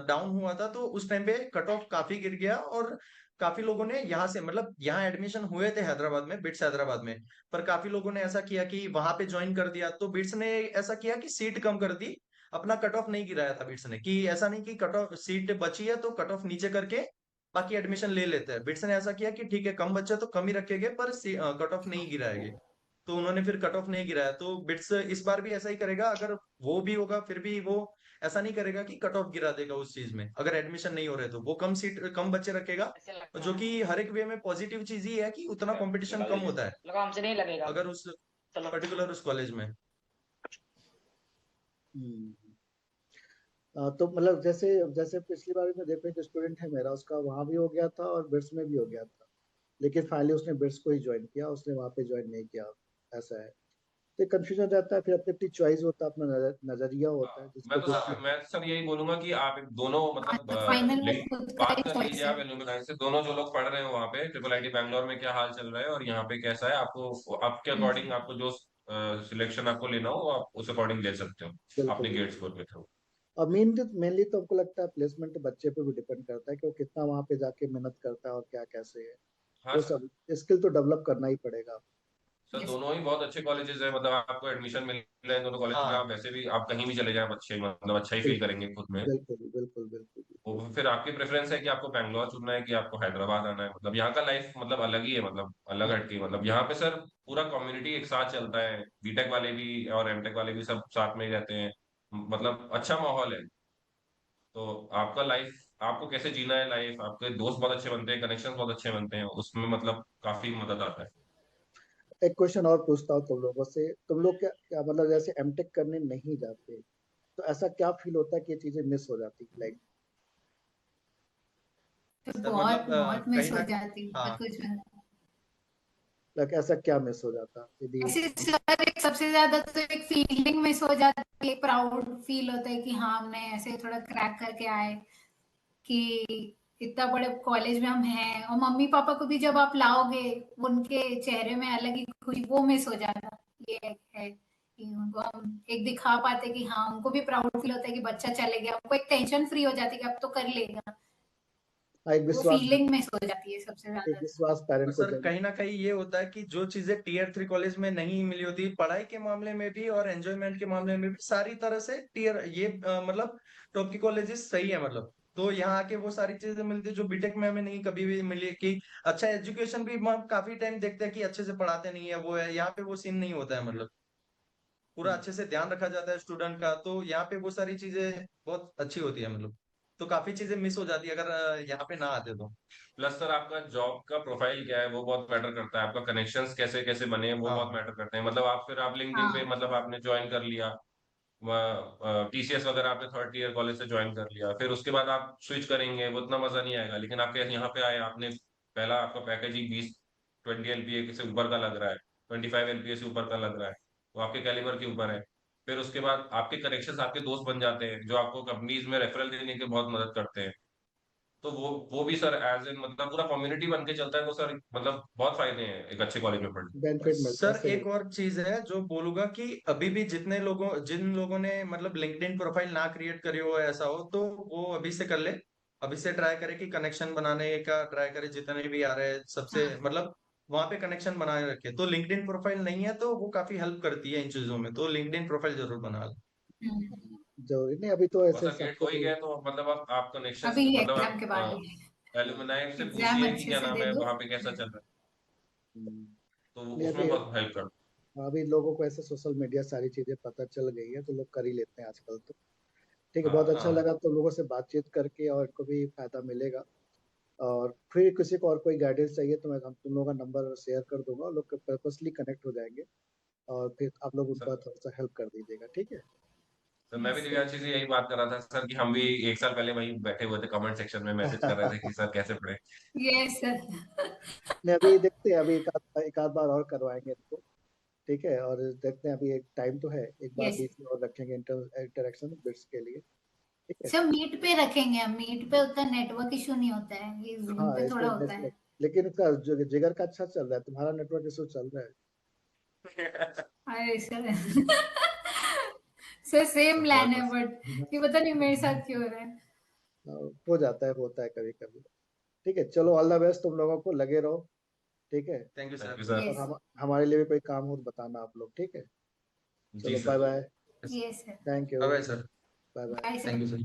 डाउन हुआ था, तो उस टाइम पे कट ऑफ काफी गिर गया, और काफी लोगों ने यहाँ से मतलब यहाँ एडमिशन हुए थे हैदराबाद में, बिट्स हैदराबाद में। पर काफी लोगों ने ऐसा किया कि वहां पे ज्वाइन कर दिया, तो बिट्स ने ऐसा किया कि सीट कम कर दी, अपना कट ऑफ नहीं गिराया था बिट्स ने, कि ऐसा नहीं कि कट ऑफ सीट बची है तो कट ऑफ नीचे करके बाकी एडमिशन ले लेते हैं। बिट्स ने ऐसा किया कि ठीक है, कम बच्चे तो कम ही रखेंगे पर कट ऑफ नहीं गिराएंगे। तो उन्होंने फिर कट ऑफ नहीं गिराया, तो बिट्स इस बार भी ऐसा ही करेगा। अगर वो भी होगा फिर भी वो ऐसा नहीं करेगा कि कट ऑफ गिरा देगा उस चीज में, अगर एडमिशन नहीं हो रहे तो वो कम बच्चे रखेगा। जो कि हर एक वे में पॉजिटिव चीज ही है कि उतना कंपटीशन कम होता है हमसे नहीं लगेगा। अगर उस चलो पर्टिकुलर उस कॉलेज में। तो मतलब जैसे जैसे पिछली बार में देखो, एक स्टूडेंट है मेरा, उसका वहां भी हो गया था और बिट्स में भी हो गया था, लेकिन फाइनली उसने बिट्स को ही ज्वाइन किया, उसने वहां पे ज्वाइन नहीं किया, ऐसा है। तो कंफ्यूजन रहता है, फिर अपनी अपनी चॉइस होता है, अपना नजरिया होता है जिसको जो मैं सर यही बोलूंगा कि आप दोनों मतलब फाइनल में लिंक खुद का बात ही कर चॉइस लीजिए है। आप एल्यूमिनाई से, दोनों जो लोग पढ़ रहे हैं वहाँ पे ट्रिपल आईटी बैंगलोर में क्या हाल चल रहा है और यहाँ पे कैसा है, आपको आपके अकॉर्डिंग आपको जो सिलेक्शन आपको लेना हो आप उस अकॉर्डिंग ले सकते हो बिल्कुल अपने गेट बिल्कुल। स्कोर के थ्रू। और मेनली तो हमको लगता है प्लेसमेंट बच्चे पे भी डिपेंड करता है कि वो कितना वहाँ पे जाके मेहनत करता है और क्या कैसे है, हाँ वो सर। सब स्किल तो डेवलप करना ही पड़ेगा। Sir yes. दोनों ही बहुत अच्छे कॉलेजेस है, मतलब आपको एडमिशन मिल रहे हैं दोनों कॉलेज में, हाँ आप वैसे भी आप कहीं भी चले जाएं अच्छे मतलब अच्छा ही फील बिल्कुल करेंगे खुद में। बिल्कुल बिल्कुल बिल्कुल वो बिल्कुल। फिर आपकी प्रेफरेंस है कि आपको बैंगलोर चुनना है कि आपको हैदराबाद आना है, मतलब यहाँ का लाइफ मतलब अलग ही है, मतलब अलग हटके, मतलब यहाँ पे सर पूरा कम्युनिटी एक साथ चलता है, बीटेक वाले भी और एमटेक वाले भी सब साथ में ही रहते हैं, मतलब अच्छा माहौल है। तो आपका लाइफ आपको कैसे जीना है लाइफ, आपके दोस्त बहुत अच्छे बनते हैं, कनेक्शन बहुत अच्छे बनते हैं, उसमें मतलब काफी मदद आता है। एक क्वेश्चन और पूछता हूँ तुम लोगों से, तुम लोग क्या क्या मतलब जैसे एमटेक करने नहीं जाते तो ऐसा क्या फील होता है कि ये चीजें मिस हो जाती, लाइक तो सर बहुत मतलब बहुत मिस कहीं हो ना जाती, बहुत हाँ कुछ मिस। लाइक ऐसा क्या मिस हो जाता यदि ऐसे सर एक सबसे ज्यादा तो एक फीलिंग मिस हो जाती है, प्राउड फील होता है कि हाँ हमने ऐसे थोड़ा क्रैक करके आए, कि इतना बड़े कॉलेज में हम हैं, और मम्मी पापा को भी जब आप लाओगे उनके चेहरे में अलग ही खुशी, वो मिस हो जाता। ये है कि उनको हम एक दिखा पाते कि हाँ, उनको भी प्राउड फील होता है कि बच्चा चले गया, उनको एक टेंशन फ्री हो जाती है कि अब तो कर लेगा। एक वो विश्वास, फीलिंग मिस हो जाती है सबसे एक ज्यादा। विश्वास और पेरेंट को सर जब कहीं ना कहीं ये होता है कि जो चीजें टीयर 3 कॉलेज में नहीं मिली होती, पढ़ाई के मामले में भी और एंजॉयमेंट के मामले में भी सारी तरह से टीयर ये मतलब टॉप की कॉलेजेस सही है मतलब। तो यहाँ आके वो सारी चीजें मिलती है जो बीटेक में हमें नहीं कभी भी मिली, कि अच्छा एजुकेशन भी हम काफी टाइम देखते हैं कि अच्छे से पढ़ाते नहीं है, वो है यहाँ पे वो सीन नहीं होता है मतलब, पूरा अच्छे से ध्यान रखा जाता है स्टूडेंट का, तो यहाँ पे वो सारी चीजें बहुत अच्छी होती है मतलब। तो काफी चीजें मिस हो जाती है अगर यहाँ पे ना आते तो। प्लस सर आपका जॉब का प्रोफाइल क्या है वो बहुत मैटर करता है, आपका कनेक्शंस कैसे कैसे बने हैं वो बहुत हाँ मैटर करते हैं, मतलब आप फिर आप लिंक्डइन पे हाँ। मतलब आपने ज्वाइन कर लिया, टीसीएस वगैरह आपने थर्ड ईयर कॉलेज से ज्वाइन कर लिया, फिर उसके बाद आप स्विच करेंगे वो उतना मजा नहीं आएगा, लेकिन आपके यहाँ पे आए आपने पहला आपका पैकेज ही 20 एलपीए से ऊपर का लग रहा है, 25 एलपीए से ऊपर का लग रहा है, वो आपके कैलिबर के ऊपर है। फिर उसके बाद आपके कनेक्शंस आपके दोस्त बन जाते हैं जो आपको कंपनीज में रेफरल देने के बहुत मदद करते हैं। तो वो भी सर एज एन मतलब पूरा कम्युनिटी बन के चलता है, तो सर मतलब बहुत फायदे हैं एक अच्छे कॉलेज में पढ़ने। बेनिफिट मिलता है, सर सही। एक और चीज है जो बोलूंगा कि अभी भी जिन लोगों ने मतलब लिंक्डइन प्रोफाइल ना क्रिएट करी हो ऐसा हो, तो वो अभी से कर ले, अभी से ट्राई करे कि कनेक्शन बनाने का ट्राई करे, जितने भी आ रहे हैं सबसे हाँ। मतलब वहां पे कनेक्शन बनाए रखे। तो लिंक्डइन प्रोफाइल नहीं है तो वो काफी हेल्प करती है इन चीजों में, तो लिंक्डइन प्रोफाइल जरूर बना ले। हम्म। जरूरी नहीं, अभी तो और ऐसे सर गेट सबको हो ही भी गया तो मतलब आप कनेक्शंस अभी मतलब एग्जाम के बाद ही आप एलुमनाई से एग्जाम पूछिए कि अच्छे क्या से नाम दे है दो। वहां पे कैसा चल रहा है, हम्म, तो नहीं उसमें अभी, बहुत हेल्प कर। अभी लोगों को ऐसे सोशल मीडिया सारी चीजें पता चल गई है तो लोग कर ही लेते हैं आजकल तो। ठीक है, बहुत हाँ अच्छा हाँ लगा तुम लोगों से बातचीत करके, और इनको भी फायदा मिलेगा। और फिर किसी को और कोई गाइडेंस चाहिए तो मैं हम तुम लोगों का नंबर शेयर कर दूंगा, और लोग पर्पसली कनेक्ट हो जाएंगे, और फिर आप लोग सर। उनका थोड़ा सा हेल्प कर दीजिएगा, ठीक है। तो मैं भी यस दिव्यांशी से यही बात कर रहा था सर कि हम भी एक साल पहले वहीं बैठे हुए थे कमेंट सेक्शन में मैसेज कर रहे थे कि सर कैसे पढ़े। Yes sir. नहीं अभी देखते हैं, अभी एक आध बार और करवाएंगे इनको, ठीक है। और देखते हैं, अभी एक टाइम तो है, एक बार यस बीच में और रखेंगे इंटरेक्शन बिट्स के लिए, ठीक है। सर, मीट पे रखेंगे हम, मीट पे उतना नेटवर्क इशू नहीं होता है, ये जूम हाँ पे इस पे थोड़ा होता है। लेकिन इसका जो जिगर का अच्छा चल रहा है, तुम्हारा नेटवर्क इशू चल रहा है। अरे सर सर सेम तो प्लान बहुत है, अच्छा। बट ये पता नहीं मेरे साथ क्यों हो रहा है। हो जाता है, होता है कभी कभी। ठीक है, चलो ऑल द बेस्ट, तुम लोगों को लगे रहो, ठीक है। Thank you thank sir. You sir. और यस। हमारे लिए भी कोई काम हो तो बताना आप लोग, ठीक है। जी चलो bye sir. Bye. Yes sir. Thank you. Bye sir. Bye bye. Bye thank sir. You sir.